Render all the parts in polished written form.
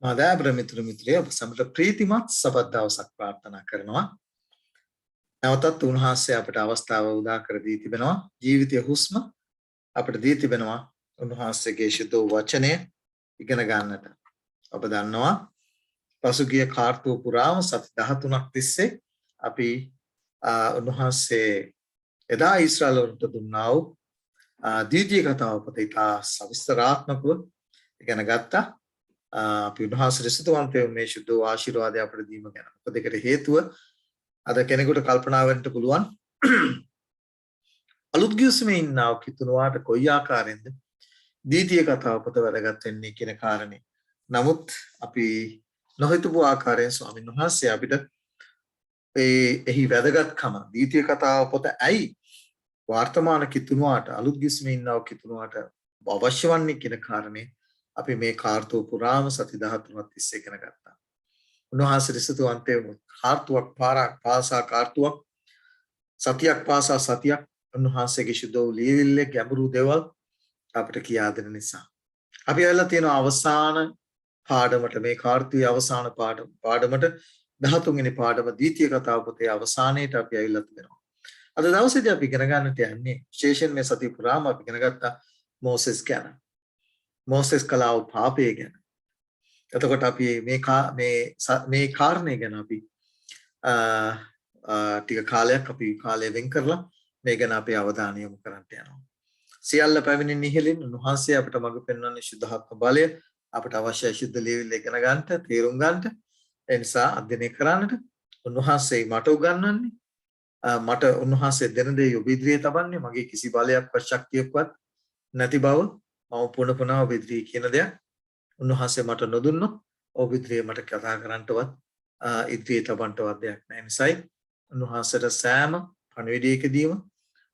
මාදාබ්‍ර මිත්‍රය ඔබ සමට ප්‍රීතිමත් සබත් දවසක් ප්‍රාර්ථනා කරනවා. නැවතත් උන්වහන්සේ අපට අවස්ථාව උදා කර දී තිබෙනවා. ජීවිතය හුස්ම අපට දී තිබෙනවා. උන්වහන්සේගේ ශුද්ධ වචනය ඉගෙන ගන්නට. ඔබ දන්නවා පසුගිය කාර්තුව පුරාම සති 13ක් තිස්සේ අපි උන්වහන්සේ එදා ඊශ්‍රායලවන්ට දුන්නා වූ ද්විතීය කතාව පොත ඉතා සවිස්තරාත්මකව ඉගෙන ගත්තා. අපි උන්වහන්සේ සිතුවන්තය මේ ශුද්ධ ආශිර්වාදය අපට දීම ගැන. මොකද ඒකට හේතුව අද කෙනෙකුට කල්පනා වෙන්න පුළුවන් අලුත් ගිවිසුමේ ඉන්නව කිතුණුවාට කොයි ආකාරයෙන්ද ද්විතීය කතාව පොත වැදගත් වෙන්නේ කියන කාරණේ. නමුත් අපි නොහිතපු ආකාරයෙන් ස්වාමීන් වහන්සේ අපිට එහි වැදගත්කම ද්විතීය කතාව පොත ඇයි වර්තමාන කිතුණුවාට අලුත් ගිවිසුමේ ඉන්නව කිතුණුවාට අවශ්‍ය වන්නේ කියන කාරණේ අපි මේ කාර්තුව පුරාම සති 13ක් තිස්සේ ඉගෙන ගත්තා. උන්වහන්සේ රිසතුවන්තේ කාර්තුවක් පාරක් පාසා කාර්තුවක් සතියක් පාසා සතියක් උන්වහන්සේගේ ශුද්ධ ලියවිල්ලේ ගැඹුරු දේවල් අපිට කියා දෙන නිසා අපි ඇවිල්ලා තියෙන අවසාන පාඩමට මේ කාර්තුවේ අවසාන පාඩමට 13 වෙනි පාඩම ද්විතීය කතාව පොතේ අවසානයේට අපි ඇවිල්ලා තිබෙනවා. අද දවසේදී අපි ඉගෙන ගන්නට යන්නේ විශේෂයෙන් මේ සතිය පුරාම අපි ඉගෙන ගත්තා මෝසෙස් ගැන. මෝසෙස් කලාව පාපය ගැන. එතකොට අපි මේ කාරණේ ගැන අපි ටික කාලයක් අපි කාලය වෙන් කරලා මේ ගැන අපේ අවධානය යොමු කරන්නට යනවා. සියල්ල පැමිණෙන ඉහළින් උන්වහන්සේ අපිට මඟ පෙන්වන්නේ ශුද්ධාත්ම බලය අපිට අවශ්‍යයි ශුද්ධ ලියවිල්ල ඉගෙන ගන්නට, තේරුම් ගන්නට. ඒ නිසා අධ්‍යයනය කරන්නට උන්වහන්සේ මට උගන්වන්නේ මට උන්වහන්සේ දෙන දේ ඔබ ඉදිරියේ තබන්නේ මගේ කිසි බලයක්වත් ශක්තියක්වත් නැති බව මම පුන පුනා ඔබ ඉදිරියේ කියන දෙයක් උන්වහන්සේ මට නොදුන්නොත් ඔබ ඉදිරියේ මට කතා කරන්නටවත් ඉදිරියේ තබන්නටවත් දෙයක් නැහැ. නිසායි උන්වහන්සේට සෑම පණිවිඩයකදීම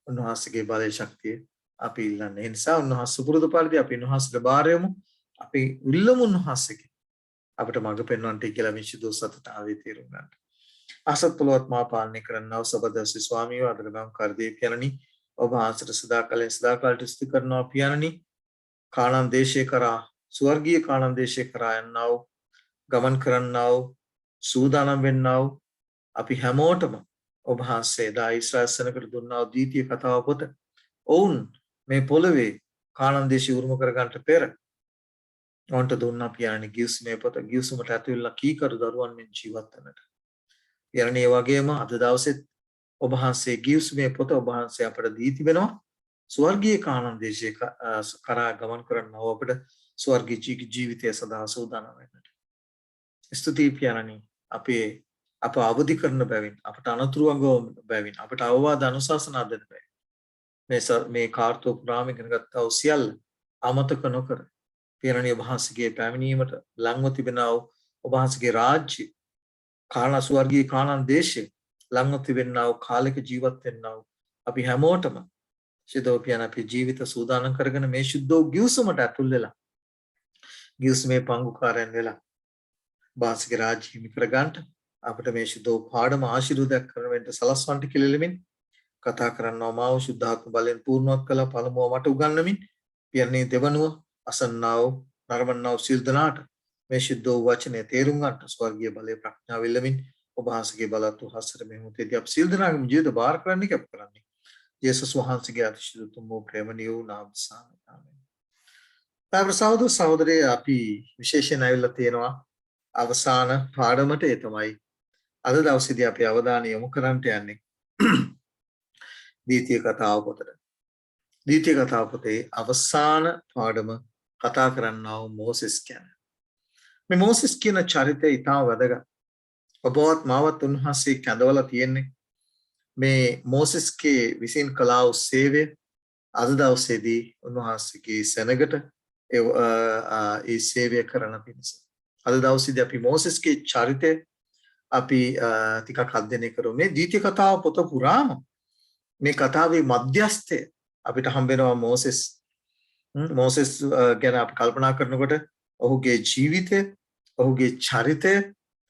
උන්වහන්සේගේ බලය ශක්තිය අපි ඉල්ලන්නේ. ඒ නිසා උන්වහන්සේ පුරුදු පරිදි අපි උන්වහන්සේට බාර යමු. අපි උල්ලමු උන්වහන්සේගේ අපිට මඟ පෙන්වන්නට කියලා මේ ශුද්ධ සත්‍යතාවයේ තේරුම් ගන්න. අසත්පුලවත් මා පාලනය කරන්නා වූ සබදස්සේ ස්වාමීව අදගම් කරදී පියනනි ඔබ ආසට සදාකලෙන් සදාකාලට ස්තුති කරනවා පියනනි. කාණන් දේශය කරා ස්වර්ගීය කාණන් දේශය කරා යන්නා වූ ගමන් කරන්නා වූ සූදානම් වෙන්නා වූ අපි හැමෝටම ඔබ වහන්සේ දා ඊශ්‍රායල් සෙනඟට දුන්නා වූ ද්විතීය කතාව පොත ඔවුන් මේ පොළවේ කාණන් දේශය උරුම කර ගන්නට පෙර ඔවුන්ට දුන්නා පියාණනි ගිවිසුමේ පොත. ගිවිසුමට ඇතුළත් කීකරු දරුවන් මෙන් ජීවත් වෙන්නට. පියාණනි ඒ වගේම අද දවසෙත් ඔබ වහන්සේ ගිවිසුමේ පොත ඔබ වහන්සේ අපට දී තිබෙනවා. ස්වර්ගීය කාණන් දේශය කරා ගමන් කරන්නව අපිට ස්වර්ගීය ජීවිතය සඳහා සූදානම් වෙන්නට. ස්තුතියි පියාණනි අප අවදි කරන බැවින් අපට අනතුරු අඟවන බැවින් අපට අවවාද අනුශාසනා දෙන බැවින් මේ කාර්තුව පුරාම ඉගෙන ගත්තා වූ සියල්ල අමතක නොකර පියාණනි ඔබ වහන්සේගේ පැමිණීමට ලංව තිබෙනා වූ ඔබ වහන්සේගේ රාජ්‍ය කාණ ස්වර්ගීය කාණන් දේශය ලංව තිබෙනා වූ කාලයක ජීවත් වෙන්නා වූ අපි හැමෝටම ශිදෝපියන් අපේ ජීවිත සූදානම් කරගෙන මේ ශුද්ධ ගිවිසුමට ඇතුල් වෙලා ගිවිසුමේ පංගුකාරයන් වෙලා බාසික රාජ්‍ය හිමි කර ගන්නට අපිට මේ ශුද්ධ පාඩම ආශිර්වාදයක් කරන වෙන්න සලස්වන්ට කෙලෙලමින් කතා කරනවා මාව ශුද්ධාත්ම බලෙන් පූර්ණවත් කළා. පළමුව මට උගන්වමින් පියන්නේ දෙවනුව අසන්නාව නරඹන්නාව සිල් දනාට මේ ශුද්ධ වචනේ තේරුම් ගන්නට ස්වර්ගීය බලය ප්‍රඥාව ඉල්ලමින් ඔබ වහන්සේගේ බලත් උහසර මේ මොහොතේදී අප සිල් දනාගම ජීවිත බාර කරන්නේ කැප කරන්නේ යේසුස් වහන්සේගේ අතිශයතුම් වූ ප්‍රේමණීය වූ නාම සාමයෙන්. ආමෙන්. තාම සහෝදරී අපි විශේෂයෙන් ඇවිල්ලා තියෙනවා අවසාන පාඩමට. ඒ තමයි අද දවසේදී අපි අවධානය යොමු කරන්නට යන්නේ ද්විතීය කතාව පොතට. ද්විතීය කතාව පොතේ අවසාන පාඩම කතා කරන්නා වූ මෝසෙස් ගැන. මේ මෝසෙස් කියන චරිතය ඉතාම වැදගත්. ඔබවත් මාවත් උන්වහන්සේ කැඳවලා තියෙන්නේ මේ මෝසෙස්ගේ විසින් කළා වූ සේවය අද දවසේදී උන්වහන්සේගේ සෙනඟට ඒ සේවය කරන පිණිස. අද දවසේදී අපි මෝසෙස්ගේ චරිතය අපි ටිකක් අධ්‍යයනය කරමු. මේ ද්විතීය කතාව පොත පුරාම මේ කතාවේ මධ්‍යස්ථය අපිට හම්බ වෙනවා මෝසෙස්. මෝසෙස් ගැන අපි කල්පනා කරනකොට ඔහුගේ ජීවිතය, ඔහුගේ චරිතය,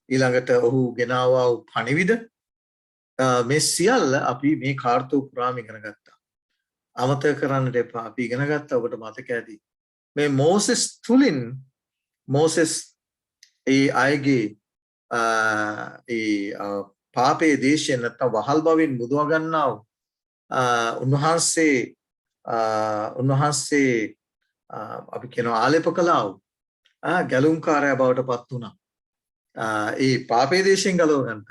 ඊළඟට ඔහු ගෙනාවා වූ පණිවිඩ මේ සියල්ල අපි මේ කාර්තුව පුරාම ඉගෙන ගත්තා. අමතක කරන්නට එපා. අපි ඉගෙන ගත්තා ඔබට මතක ඇති. මේ මෝසෙස් තුලින් මෝසෙස් ඒ අයගේ පාපයේ දේශයෙන් නැත්නම් වහල් බවින් මුදව ගන්නා වූ උන්වහන්සේ අපි කියනවා ආලේප කළා වූ ගැලුම්කාරයා බවට පත් වුණා. ඒ පාපයේ දේශයෙන් ගලව ගන්නට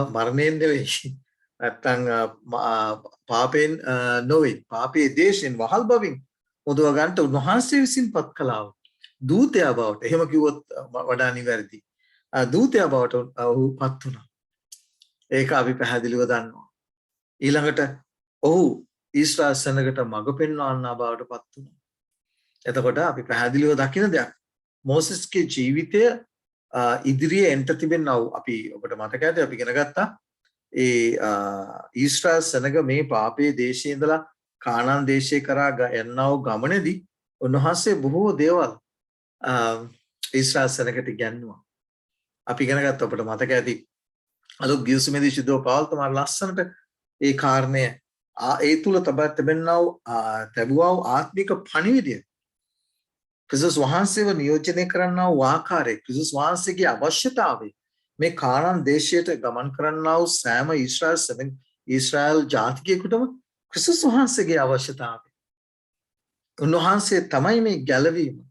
මරණයෙන් නෙවෙයි නැත්නම් පාපයෙන් නොවේ පාපයේ දේශයෙන් වහල් බවින් මුදව ගන්නට උන්වහන්සේ විසින් පත් කළා වූ දූතයා බවට එහෙම කිව්වොත් වඩා නිවැරදි. දූතයා බවට ඔහු පත් වුණා. ඒක අපි පැහැදිලිව දන්නවා. ඊළඟට ඔහු ඊශ්‍රායල් සෙනගට මඟ පෙන්වන්නා බවට පත් වුණා. එතකොට අපි පැහැදිලිව දකින දෙයක් මෝසස්ගේ ජීවිතය ඉදිරියේ එන්ට තිබෙනා වූ අපි ඔබට මතක ඇති අපි ඉගෙන ගත්තා ඒ ඊශ්‍රායල් සෙනග මේ පාපයේ දේශයේ ඉඳලා කානාන් දේශේ කරා යනා වූ ගමනේදී උන්වහන්සේ බොහෝ දේවල් ඊශ්‍රායල් සෙනගට ඉගැන්වුවා. අපි ඉගෙන ගත්තා ඔබට මතක ඇති අලුත් ගිවිසුමේදී ශුද්ධව පාවල් තමයි ලස්සනට ඒ කාරණය ඒ තුල තිබෙනා වූ ලැබුවා වූ ආත්මික පණිවිඩය ක්‍රිස්තුස් වහන්සේව නියෝජනය කරන්නා වූ ආකාරය ක්‍රිස්තුස් වහන්සේගේ අවශ්‍යතාවය මේ කානාන් දේශයට ගමන් කරන්නා වූ සෑම ඊශ්‍රායල් ජාතිකයෙකුටම ක්‍රිස්තුස් වහන්සේගේ අවශ්‍යතාවය. උන්වහන්සේ තමයි මේ ගැලවීම.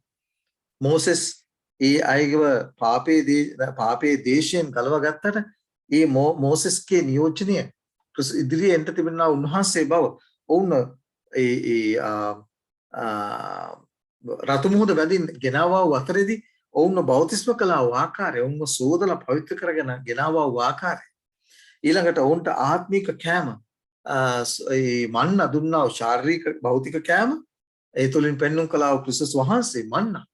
මෝසෙස් ඒ අයව පාපයේ දේශයෙන් ගලව ගත්තට ඒ මෝසෙස්ගේ නියෝජනය ඉදිරියේ එන්ට තිබෙනා උන්වහන්සේ බව ඔවුන් රතු මුහුද වැදින් ගෙනාවා වූ අතරේදී ඔවුන්ව බෞතිස්ම කළා වූ ආකාරය ඔවුන්ව සෝදලා පවිත්‍ර කරගෙන ගෙනාවා වූ ආකාරය ඊළඟට ඔවුන්ට ආත්මික කෑම මන්න දුන්නා වූ ශාරීරික භෞතික කෑම ඒ තුලින් පෙන්눔 කළා වූ ක්‍රිස්තුස් වහන්සේ මන්න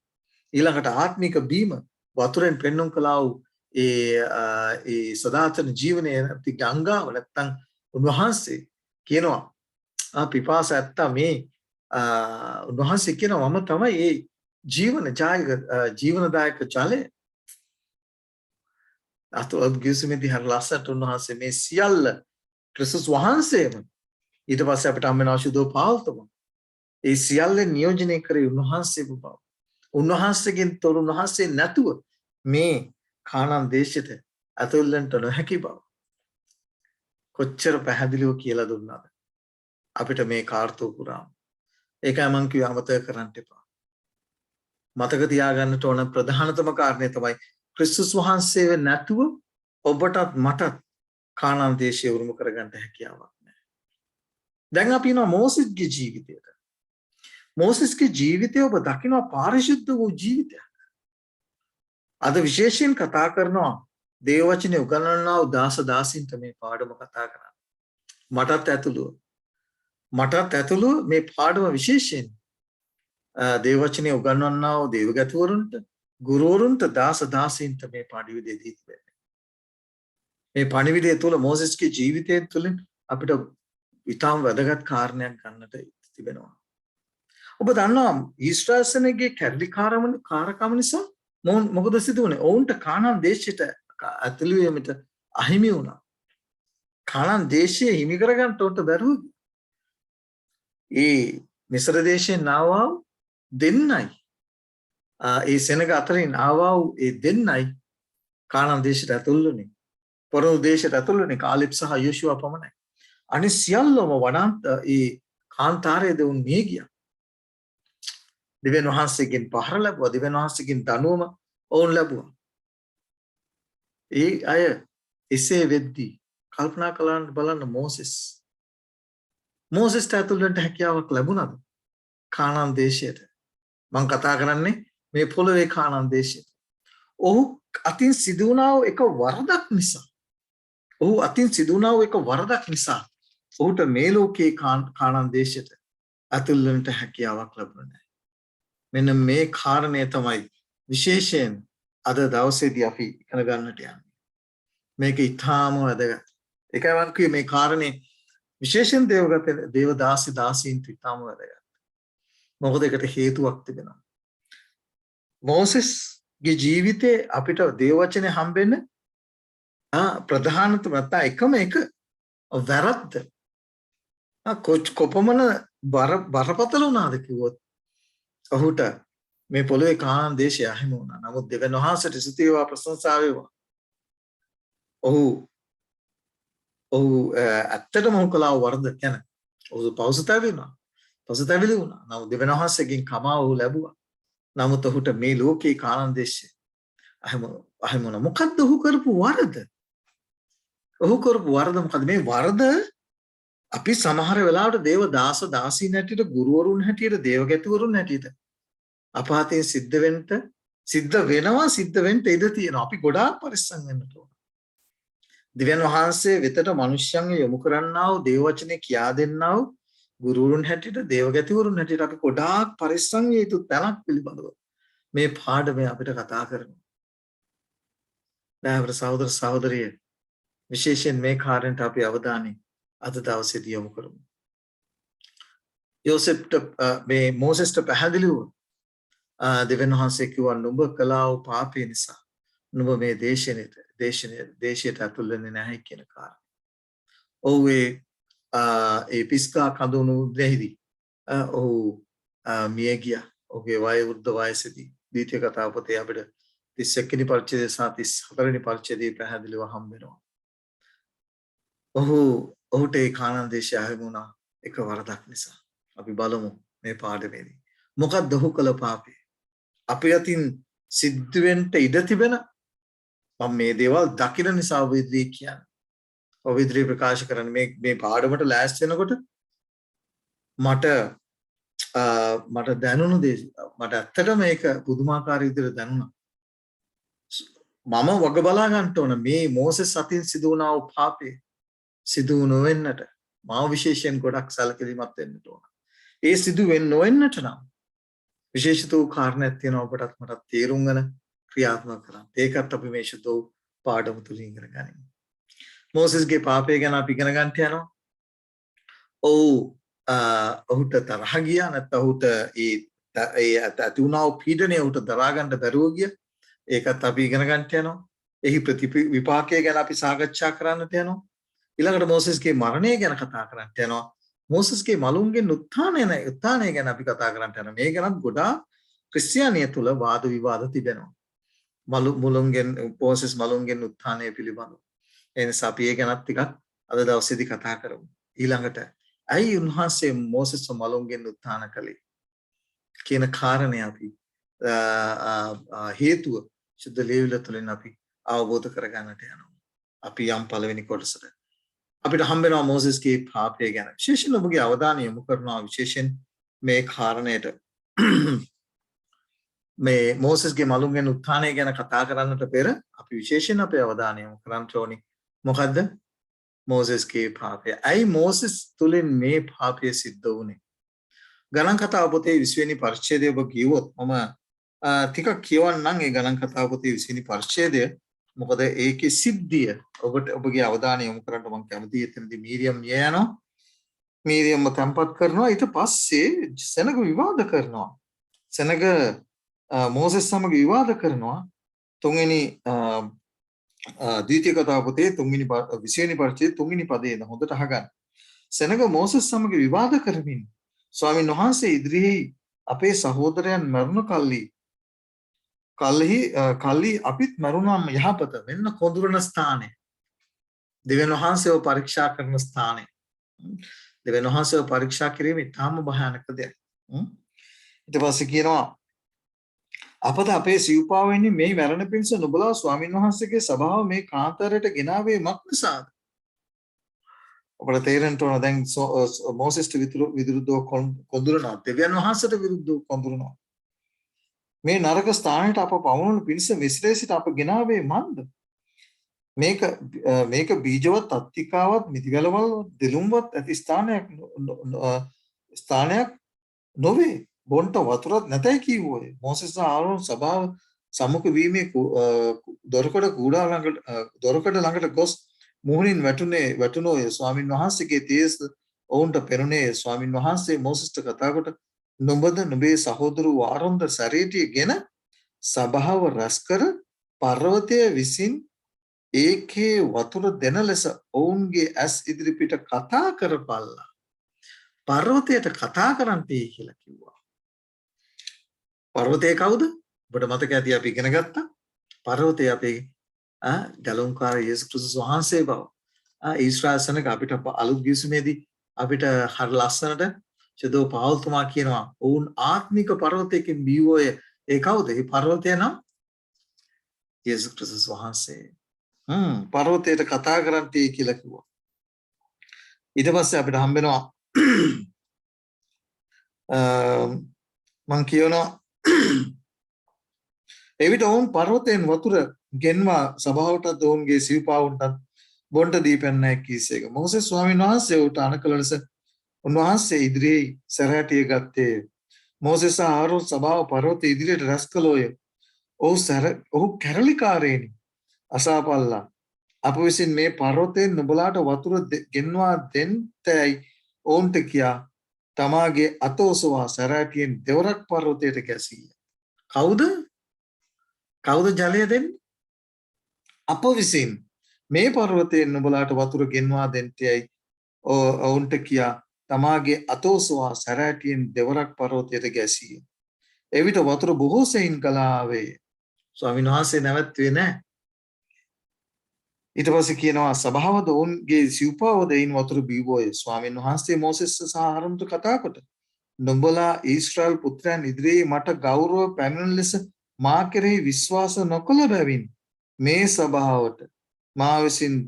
ඊළඟට ආත්මික බීම වතුරෙන් පෙන්눔 කළා වූ ඒ සදාතන ජීවනයේ ගංගාව නැත්තම් උන්වහන්සේ කියනවා පිපාස ඇත්තා මේ උන්වහන්සේ කියනවා මම තමයි ඒ ජීවනදායක ජලය. අතොත් ගිවිසුමේදී හර ලස්සට උන්වහන්සේ මේ සියල්ල ක්‍රිස්තුස් වහන්සේම ඊට පස්සේ අපිට හම් වෙනවා ශුද්ධ පාවල්තම ඒ සියල්ල නියෝජනය කරේ උන්වහන්සේ බව. උන්වහන්සේගෙන් තොර උන්වහන්සේ නැතුව මේ කානාන් දේශයට ඇතුල් වෙන්න නොහැකි බව. කොච්චර පැහැදිලිව කියලා දුන්නාද අපිට මේ කාර්තෝ පුරාම. ඒකයි මම කිව්ව අමතක කරන්න එපා. මතක තියාගන්නට ඕන ප්‍රධානතම කාරණේ තමයි ක්‍රිස්තුස් වහන්සේව නැතුව ඔබටත් මටත් කානාන් දේශය උරුම කරගන්න හැකියාවක් නැහැ. දැන් අපි යනවා මෝසෙස්ගේ ජීවිතයට. මෝසෙස්ගේ ජීවිතය ඔබ දකිනවා පාරිශුද්ධ වූ ජීවිතයක්. අද විශේෂයෙන් කතා කරනවා දේව වචනේ උගන්වන්නා වූ දාස දාසින්ට මේ පාඩම කතා කරන්න. මටත් ඇතුළු මේ පාඩම විශේෂයෙන් දේව වචනේ උගන්වන්නා වූ දේවගතවරුන්ට ගුරුවරුන්ට දාස දාසීන්ට මේ පණිවිඩය දී තිබෙනවා. මේ පණිවිඩය තුළ මෝසෙස්ගේ ජීවිතය තුළින් අපිට ඉතාම වැදගත් කාරණයක් ගන්නට තිබෙනවා. ඔබ දන්නවා ඊශ්‍රායල් සෙනගගේ කැරලිකාරකම නිසා මොකද සිදු වුණේ? ඔවුන්ට කානාන් දේශයට ඇතුළු වීමට අහිමි වුණා. කානාන් දේශය හිමි කරගන්න උන්ට බැරුව ගියා. ඒ මිස්ර දේශයෙන් ආවා දෙන්නයි ඒ සෙනග අතරින් ආවා ඒ දෙන්නයි කානාන් දේශයට ඇතුල් වුණේ. පොරොන්දු දේශයට ඇතුල් වුණේ කාලෙබ් සහ යෝෂුවා පමණයි. අනිත් සියල්ලම වනාන්ත ඒ කාන්තාරයේ දෙවුන් මිය ගියා. දිව්‍යන් වහන්සේගෙන් පහර ලැබුවා. දිව්‍යන් වහන්සේගෙන් දනුවම ඔවුන් ලැබුවා. ඒ අය එසේ වෙද්දී කල්පනා කළාන් බලන්න මෝසෙස්ට ඇතුල් වෙන්න හැකියාවක් ලැබුණාද? කානාන් දේශයට. මම කතා කරන්නේ මේ පොළොවේ කානාන් දේශයට. ඔහු අතින් සිදු වුණා වූ එක වරදක් නිසා ඔහුට මේ ලෝකයේ කානාන් දේශයට ඇතුල් වෙන්න හැකියාවක් ලැබුණේ නැහැ. මෙන්න මේ කාරණය තමයි විශේෂයෙන් අද දවසේදී අපි ඉගෙන ගන්නට යන්නේ. මේක ඊටාම වැදගත්. ඒකයි මම කිව්වේ මේ කාරණේ විශේෂයෙන් දේවදාසි දාසීන්ට ඊටාම වැදගත්. මොකද ඒකට හේතුවක් තිබෙනවා. මෝසෙස්ගේ ජීවිතේ අපිට දේව වචනේ හම්බෙන්න ප්‍රධානතම නැත්නම් එකම එක වැරද්ද. කොපමණ බරපතල වුණාද කිව්වොත් ඔහුට මේ පොළොවේ කාණන් දේශය අහිමි වුණා. නමුත් දෙවියන් වහන්සේට ස්තුති වේවා ප්‍රශංසා වේවා. ඔහු ඇත්තටම ඔහු කළා වරද ගැන ඔහු පෞසතැවෙනවා. පෞසතැවිලි වුණා. නමුත් දෙවියන් වහන්සේගෙන් කමා ඔහු ලැබුවා. නමුත් ඔහුට මේ ලෝකේ කාණන් දේශය අහිමි වුණා. මොකද්ද ඔහු කරපු වරද? ඔහු කරපු වරද මොකද්ද? මේ වරද අපි සමහර වෙලාවට දේව දාස දාසීන් හැටියට ගුරුවරුන් හැටියට දේවගැතිවරුන් හැටියට අපහතේ සිද්ධ වෙන්න ඉඩ තියෙනවා. අපි ගොඩාක් පරිස්සම් වෙන්න ඕන. දෙවියන් වහන්සේ වෙතට මිනිස්යන්ව යොමු කරන්නා වූ දේව වචනේ කියා දෙන්නා වූ ගුරුවරුන් හැටියට දේවගැතිවරුන් හැටියට අපි ගොඩාක් පරිස්සම් විය යුතු තැනක් පිළිබඳව මේ පාඩම අපිට කතා කරනවා. දැන් සහෝදර සහෝදරිය විශේෂයෙන් මේ කාර්යයට අපි අවධානය අද දවසේදී යොමු කරමු. යෝසෙෆ්ට මේ මොසෙස්ට පැහැදිලිව දෙවියන් වහන්සේ කිව්වා නුඹ කළා වූ පාපය නිසා නුඹ මේ දේශයට ඇතුල් වෙන්නේ නැහැ කියන කාරණය. ඔහු ඒ පිස්කා කඳුණු දෙහිදී ඔහු මිය ගියා. ඔහුගේ වයෝවෘද්ධ වයසේදී ද්විතීය කතාව පොතේ අපිට 31 වෙනි පරිච්ඡේදය සහ 34 වෙනි පරිච්ඡේදයේ පැහැදිලිව හම්බ වෙනවා. ඔහුට ඒ කාණන් දේශය අහිමි වුණා එක වරදක් නිසා. අපි බලමු මේ පාඩමේදී. මොකක්ද ඔහු කළ පාපය? අපි අතින් සිද්ධ වෙන්න ඉඩ තිබෙන මම මේ දේවල් දකින නිසා ඔබ ඉදිරියේ කියන්නේ. ඔබ ඉදිරියේ ප්‍රකාශ කරන මේ පාඩමට ලෑස්ති වෙනකොට මට දැනුණු දේ මට ඇත්තටම මේක පුදුමාකාර විදිහට දැනුණා. මම වග බලා ගන්න ඕන මේ මොසෙස් අතින් සිදු වුණා වූ පාපේ සිදු නොවෙන්නට මාව විශේෂයෙන් ගොඩක් සැලකිලිමත් වෙන්න ඕන. ඒ සිදු වෙන්නේ නොවෙන්නට නම් විශේෂිත වූ කාරණයක් තියෙනවා ඔබටත් මටත් තේරුම් ගන්න ක්‍රියාත්මක කරන්න. ඒකත් අපි මේ ශුද්ධ වූ පාඩම තුලින් ඉගෙන ගනිමු. මොසෙස්ගේ පාපය ගැන අපි ඉගෙන ගන්න යනවා. ඔහුට තරහ ගියා නැත්නම් ඔහුට ඒ ඇති වුණා වූ පීඩනය ඔහුට දරා ගන්න බැරුව ගියා. ඒකත් අපි ඉගෙන ගන්න යනවා. එහි විපාකය ගැන අපි සාකච්ඡා කරන්නට යනවා. ඊළඟට මොසෙස්ගේ මරණය ගැන කතා කරන්න යනවා. මොසෙස්ගේ මලුන්ගෙන් උත්ථානය ගැන අපි කතා කරන්න යනවා. මේ ගැනත් ගොඩාක් ක්‍රිස්තියානිය තුල වාද විවාද තිබෙනවා. මොසෙස් මලුන්ගෙන් උත්ථානය පිළිබඳව. ඒ නිසා අපි ඒ ගැනත් ටිකක් අද දවසේදී කතා කරමු. ඊළඟට ඇයි උන්වහන්සේ මොසෙස් මලුන්ගෙන් උත්ථාන කළේ කියන කාරණේ අපි හේතුව සුද්ධ ලේවිල තුලින් අපි අවබෝධ කරගන්නට යනවා. අපි යම් පළවෙනි කොටසට අපිට හම්බ වෙනවා මොසෙස්ගේ පාපය ගැන. විශේෂයෙන් ඔබගේ අවධානය යොමු කරනවා විශේෂයෙන් මේ කාරණයට මේ මොසෙස්ගේ මලුන්ගෙන් උත්ථානය ගැන කතා කරන්නට පෙර අපි විශේෂයෙන් අපේ අවධානය යොමු කරන්න ඕනේ. මොකද්ද? මොසෙස්ගේ පාපය. ඇයි මොසෙස් තුලින් මේ පාපය සිද්ධ වුනේ? ගණන් කතාව පොතේ 20 වෙනි පරිච්ඡේදය ඔබ කියවොත් මම ටිකක් කියවන්නම් ඒ ගණන් කතාව පොතේ 20 වෙනි පරිච්ඡේදය. මොකද ඒකේ සිද්ධිය ඔබගේ අවධානය යොමු කරන්න මම කැමතියි. එතනදී මීරියම් මිය යනවා. මීරියම්ව තැන්පත් කරනවා. ඊට පස්සේ සෙනග විවාද කරනවා. සෙනග මොසෙස් සමග විවාද කරනවා. තුන්වෙනි ද්විතීය කතාව පොතේ 20 වෙනි පරිච්ඡේදයේ 3 වෙනි පදයේ හොඳට අහගන්න. සෙනග මොසෙස් සමග විවාද කරමින් ස්වාමීන් වහන්සේ ඉදිරියේ අපේ සහෝදරයන් මරණ කල්හි අපිත් මරුණාම යහපත වෙන්න කොඳුරන ස්ථානය. දෙවියන් වහන්සේව පරීක්ෂා කරන ස්ථානය. දෙවියන් වහන්සේව පරීක්ෂා කිරීම ඉතාම භයානක දෙයක්. ඊට පස්සේ කියනවා අපද අපේ සිව්පාවෙන්නේ මේ මරණ පිණිස නුඹලා ස්වාමීන් වහන්සේගේ සභාව මේ කාන්තරයට ගෙනාවේ මක් නිසාද? ඔබට තේරෙන්න ඕන දැන් මොසෙස්ට විරුද්ධව කොඳුරනවා. දෙවියන් වහන්සේට විරුද්ධව කොඳුරනවා. මේ නරක ස්ථානයට අප පවුණු පිණිස මිස්රයේ සිට අප ගෙනාවේ මන්ද? මේක බීජවත් අත්තිකාවත් මිදිවලවල් දෙලුම්වත් ඇති ස්ථානයක් නොවේ. බොන්ට වතුරත් නැතයි කිව්වෝය. මොසෙස් ආරෝන් සභාව සමුඛ වීමේ දොරකඩ ළඟට ගොස් මුහුණින් වැටුණෝය. ස්වාමින් වහන්සේගේ තේජස ඔවුන්ට පෙනුනේ. ස්වාමින් වහන්සේ මොසෙස්ට කතා කොට නුඹද නුඹේ සහෝදරු ආරොන්ද ශරීරයේගෙන සභාව රැස් කර පර්වතය විසින් ඒකේ වතුර දෙන ලෙස ඔවුන්ගේ ඇස් ඉදිරිපිට කතා කරපල්ලා. පර්වතයට කතා කරන්ටේ කියලා කිව්වා. පර්වතය කවුද? ඔබට මතක ඇති අපි ඉගෙන ගත්තා. පර්වතය අපේ ගැලුම්කාර යේසුස් ක්‍රිස්තුස් වහන්සේ බව. ඊශ්‍රායල් සෙනග අපිට අලුත් ගිවිසුමේදී අපිට හරි ලස්සනට චදෝ පාවුල්තුමා කියනවා ඔවුන් ආත්මික පර්වතයකින් බිව්වෝය. ඒ කවුද? ඒ පර්වතය නම් යේසුස් ක්‍රිස්තුස් වහන්සේ. පර්වතයට කතා කරන්ටි කියලා කිව්වා. ඊට පස්සේ අපිට හම්බෙනවා මං කියනවා එවිට ඔවුන් පර්වතයෙන් වතුර ගෙන්වා සභාවටත් ඔවුන්ගේ සිව්පාවුන්ටත් බොන්ට දීපැන්නෑ කීසේක. මෝසෙස් ස්වාමීන් වහන්සේ ඔහුට අනකළ ලෙස උන්වහන්සේ ඉදිරියේ සැරහැටිය ගත්තේ. මෝසෙස් සහ ආරෝන් සභාව පර්වත ඉදිරියට රැස් කළෝය. ඔහු කැරලිකාරයෙනි අසාපල්ලා. අප විසින් මේ පර්වතයෙන් නුඹලාට වතුර ගෙන්වා දෙන්තැයි ඔවුන්ට කියා තමාගේ අත ඔසවා සැරහැටියෙන් දෙවරක් පර්වතයට ගැසීය. කවුද? කවුද ජලය දෙන්නේ? අප විසින් මේ පර්වතයෙන් නුඹලාට වතුර ගෙන්වා දෙන්ටයයි ඔවුන්ට කියා තමාගේ අත ඔසවා සැරහැටියෙන් දෙවරක් පර්වතයට ගැසීය. එවිට වතුර බොහෝ සෙයින් ගලා ආවේ. ස්වාමීන් වහන්සේ නැවැත්තුවේ නැහැ. ඊට පස්සේ කියනවා සභාවද ඔවුන්ගේ සිව්පාව දෙයින් වතුර බීවෝය. ස්වාමීන් වහන්සේ මෝසෙස් සහ ආරෝන්ට කතා කොට නුඹලා ඊශ්‍රායල් පුත්‍රයන් ඉදිරියේ මට ගෞරව පැමිණෙන ලෙස මා කෙරෙහි විශ්වාස නොකළ බැවින් මේ සභාවට මා විසින්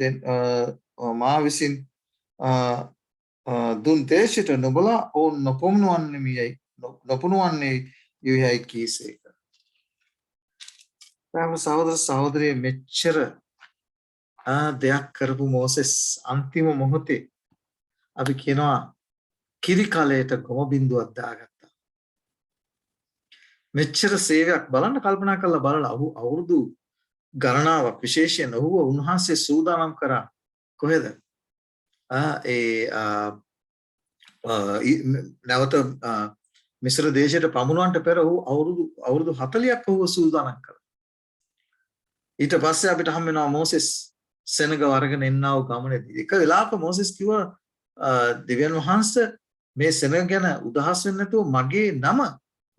දුන් දේශයට නුඹලා ඔවුන් නොපුණුවන්නේ යයි කීසේක. සහෝදර සහෝදරිය මෙච්චර දෙයක් කරපු මෝසෙස් අන්තිම මොහොතේ අපි කියනවා කිරි කලයට ගොම බින්දුවක් දාගත්තා. මෙච්චර සේවයක් බලන්න කල්පනා කරලා බලලා අවුරුදු ගණනාවක් විශේෂයෙන් ඔහුව උන්වහන්සේ සූදානම් කරා කොහෙද? නැවත මිස්ර දේශයට පමුණවන්නට පෙර ඔහු අවුරුදු 40ක් ඔහුව සූදානම් කළා. ඊට පස්සේ අපිට හම් වෙනවා මෝසෙස් සෙනග වරගෙන එන්නා වූ ගමනේදී එක වෙලාවක මෝසෙස් කිව්වා දෙවියන් වහන්සේ මේ සෙනග ගැන උදහස් වෙන්නේ නැතුව මගේ නම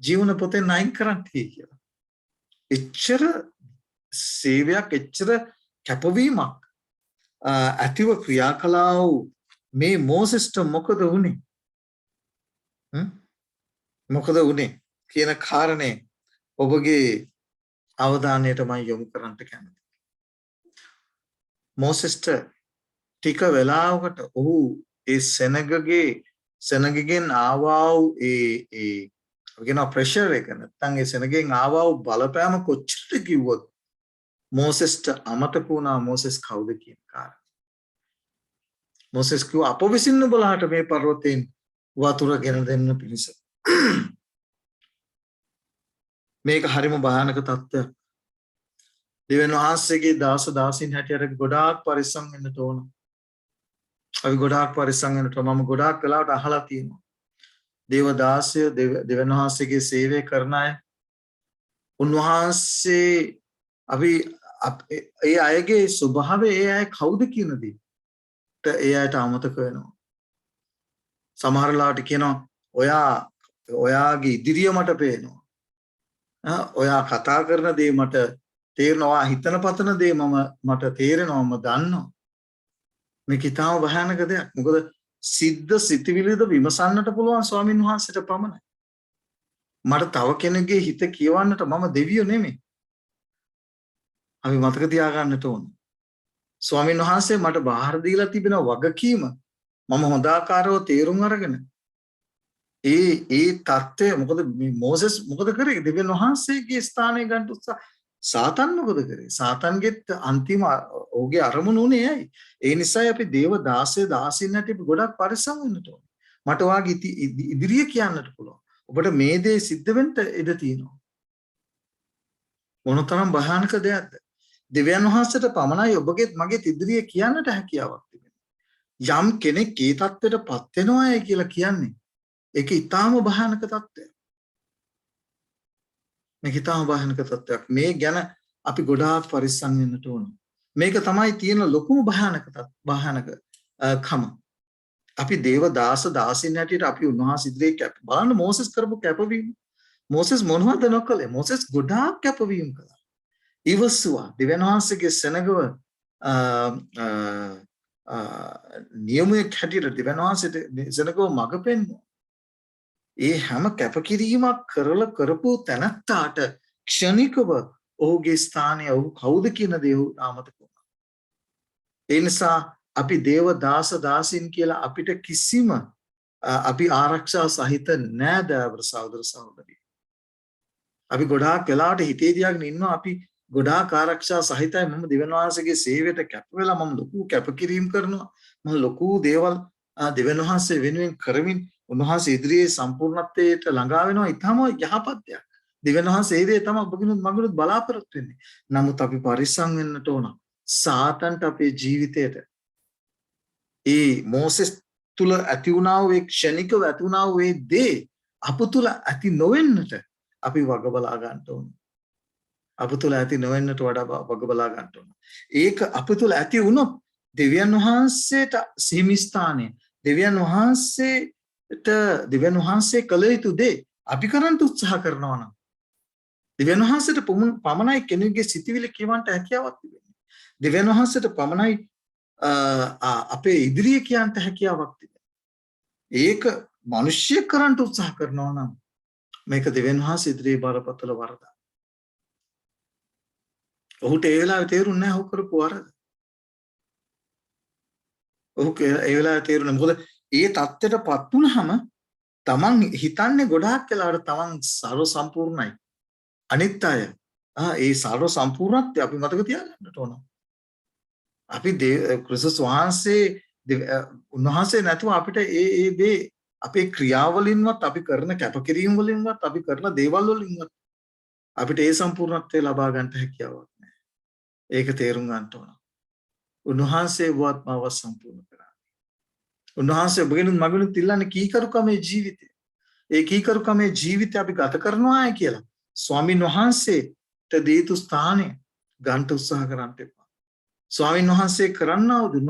ජීවන පොතෙන් අයින් කරන්න කියලා. එච්චර සේවයක් එච්චර කැපවීමක් ඇතිව ක්‍රියා කළා වූ මේ මෝසෙස්ට මොකද වුනේ? මොකද වුනේ කියන කාරණේ ඔබගේ අවධානයට මම යොමු කරන්න කැමතියි. මෝසෙස්ට ටික වෙලාවකට ඔහු ඒ සෙනගගෙන් ආවා වූ ඒ ප්‍රෙෂර් එක නැත්නම් ඒ සෙනගෙන් ආවා වූ බලපෑම කොච්චරද කිව්වොත් මෝසෙස්ට අමතක වුණා මෝසෙස් කවුද කියන කාරණා. මෝසෙස් කිව්වා අප විසින් නුඹලාට මේ පර්වතයෙන් වතුර ගෙන දෙන්න පිණිස. මේක හරිම භයානක තත්ත්වයක්. දෙවියන් වහන්සේගේ දාස දාසීන් හැටියට ගොඩාක් පරිස්සම් වෙන්න ඕන. අපි ගොඩාක් පරිස්සම් වෙන්න ඕන. මම ගොඩාක් වෙලාවට අහලා තියෙනවා. දේවදාසය දෙවියන් වහන්සේගේ සේවය කරන අය උන්වහන්සේ අපි ඒ අයගේ ස්වභාවය ඒ අය කවුද කියන දේ ඒ අයට අමතක වෙනවා. සමහර ලාට කියනවා ඔයාගේ ඉදිරිය මට පේනවා. ඔයා කතා කරන දේ මට තේරෙනවා, හිතන පතන දේ මට තේරෙනවා, මම දන්නවා. මේක ඉතාම භයානක දෙයක්. මොකද සිද්ධ සිතවිලිද විමසන්නට පුළුවන් ස්වාමීන් වහන්සේට පමණයි. මට තව කෙනෙකුගේ හිත කියවන්නට මම දෙවියෝ නෙමෙයි. අපි මතක තියාගන්නට ඕන. ස්වාමීන් වහන්සේ මට බාහිර දීලා තිබෙන වගකීම මම හොඳ ආකාරව තේරුම් අරගෙන ඒ தත්ත්වය මොකද මේ මෝසෙස් මොකද කරේ? දෙවියන් වහන්සේගේ ස්ථානය ගන්න උත්සාහ. සාතන් මොකද කරේ? සාතන්ගෙත් අන්තිම ඔහුගේ අරමුණ උනේ ඇයි? ඒ නිසා අපි දේව දාසය දාසින් නැටි ගොඩක් පරිස්සම් වෙන්න ඕනේ. මට වාගේ ඉදිරිය කියන්නට පුළුවන්. ඔබට මේ දේ සිද්ධ වෙන්න ඉඩ තියෙනවා. මොනතරම් භයානක දෙයක්ද? දෙවියන් වහන්සේට පමණයි ඔබගේ මගේ ඉදිරිය කියන්නට හැකියාවක් තිබෙනවා. යම් කෙනෙක් ඒ தත්ත්වයටපත් වෙනවායි කියලා කියන්නේ ඒක ඊටාම භයානක තත්ත්වයක්. මේක ඊටාම භයානක තත්ත්වයක්. මේ ගැන අපි ගොඩාක් පරිස්සම් වෙන්න ඕන. මේක තමයි තියෙන ලොකුම භයානක කම. අපි දේව දාස දාසින් හැටියට අපි උන්වහන්සේ ඉදිරියේ බලන්න මෝසෙස් කරපු කැපවීම. මොසෙස් මොනවද නොකළේ? මොසෙස් ගොඩාක් කැපවීම කළා. ඉවසුවා. දෙවියන් වහන්සේගේ සෙනගව නියමයක් හැටියට දෙවියන් වහන්සේට සෙනගව මඟ පෙන්වුවා. ඒ හැම කැපකිරීමක් කරලා කරපු තැනත්තාට ක්ෂණිකව ඔහුගේ ස්ථානය ඔහු කවුද කියන දේ ඔහු අමතක වුණා. ඒ නිසා අපි දේව දාස දාසින් කියලා අපිට කිසිම අපි ආරක්ෂා සහිත නෑ දෑවර සහෝදර සහෝදරිය. අපි ගොඩාක් වෙලාවට හිතේ තියාගෙන ඉන්නවා අපි ගොඩාක් ආරක්ෂා සහිතයි මම දෙවියන් වහන්සේගේ සේවයට කැප වෙලා මම ලොකු කැපකිරීම කරනවා මම ලොකු දේවල් දෙවියන් වහන්සේ වෙනුවෙන් කරමින් උන්වහන්සේ ඉදිරියේ සම්පූර්ණත්වයට ළඟා වෙනවා ඊටම යහපත් දෙයක්. දෙවියන් වහන්සේ ඒ දේ තමයි ඔබගිනුත් මගිනුත් බලාපොරොත්තු වෙන්නේ. නමුත් අපි පරිස්සම් වෙන්නට ඕන. සාතන්ට අපේ ජීවිතයට ඒ මෝසෙස් තුල ඇති වුණා වූ ඒ ක්ෂණිකව ඇති වුණා වූ ඒ දේ අප තුල ඇති නොවෙන්නට අපි වග බලා ගන්න ඕන. අප තුල ඇති නොවෙන්නට වඩා වග බලා ගන්න ඕන. ඒක අප තුල ඇති වුණොත් දෙවියන් වහන්සේට සීමි ස්ථානය දෙවියන් වහන්සේ කළ යුතු දේ අපි කරන්න උත්සාහ කරනවා නම් දෙවියන් වහන්සේට පමණයි කෙනෙකුගේ සිතිවිලි කියවන්නට හැකියාවක් තිබෙන්නේ. දෙවියන් වහන්සේට පමණයි අපේ ඉදිරියේ කියන්නට හැකියාවක් තිබෙන්නේ. ඒක මිනිස්සු කරන්න උත්සාහ කරනවා නම් මේක දෙවියන් වහන්සේ ඉදිරියේ බරපතල වරදක්. ඔහුට ඒ වෙලාවේ තේරුන්නේ නැහැ ඔහු කරපු වරද. ඔහු ඒ වෙලාවේ තේරුනේ මොකද ඒ தත්ත්වයටපත් වුනහම තමන් හිතන්නේ ගොඩාක් වෙලාවට තමන් සර්ව සම්පූර්ණයි. අනිත් අය ඒ සර්ව සම්පූර්ණත්වය අපි මතක තියාගන්නට ඕන. අපි ක්‍රිස්තුස් වහන්සේ උන්වහන්සේ නැතුව අපිට ඒ දේ අපේ ක්‍රියාවලින්වත් අපි කරන කැපකිරීම වලින්වත් අපි කරන දේවල් වලින්වත් අපිට ඒ සම්පූර්ණත්වය ලබා ගන්නට හැකියාවක් නැහැ. ඒක තේරුම් ගන්න ඕන. උන්වහන්සේ වත්මාව සම්පූර්ණ කරා. උන්වහන්සේ ඔබගෙනුත් මගෙනුත් ඉල්ලන්නේ කීකරුකමේ ජීවිතය. ඒ කීකරුකමේ ජීවිතය අපි ගත කරනවායි කියලා ස්වාමින් වහන්සේට දීතු ස්ථානය ගන්න උත්සාහ කරන්න එපා. ස්වාමින් වහන්සේ කරන්නා වූ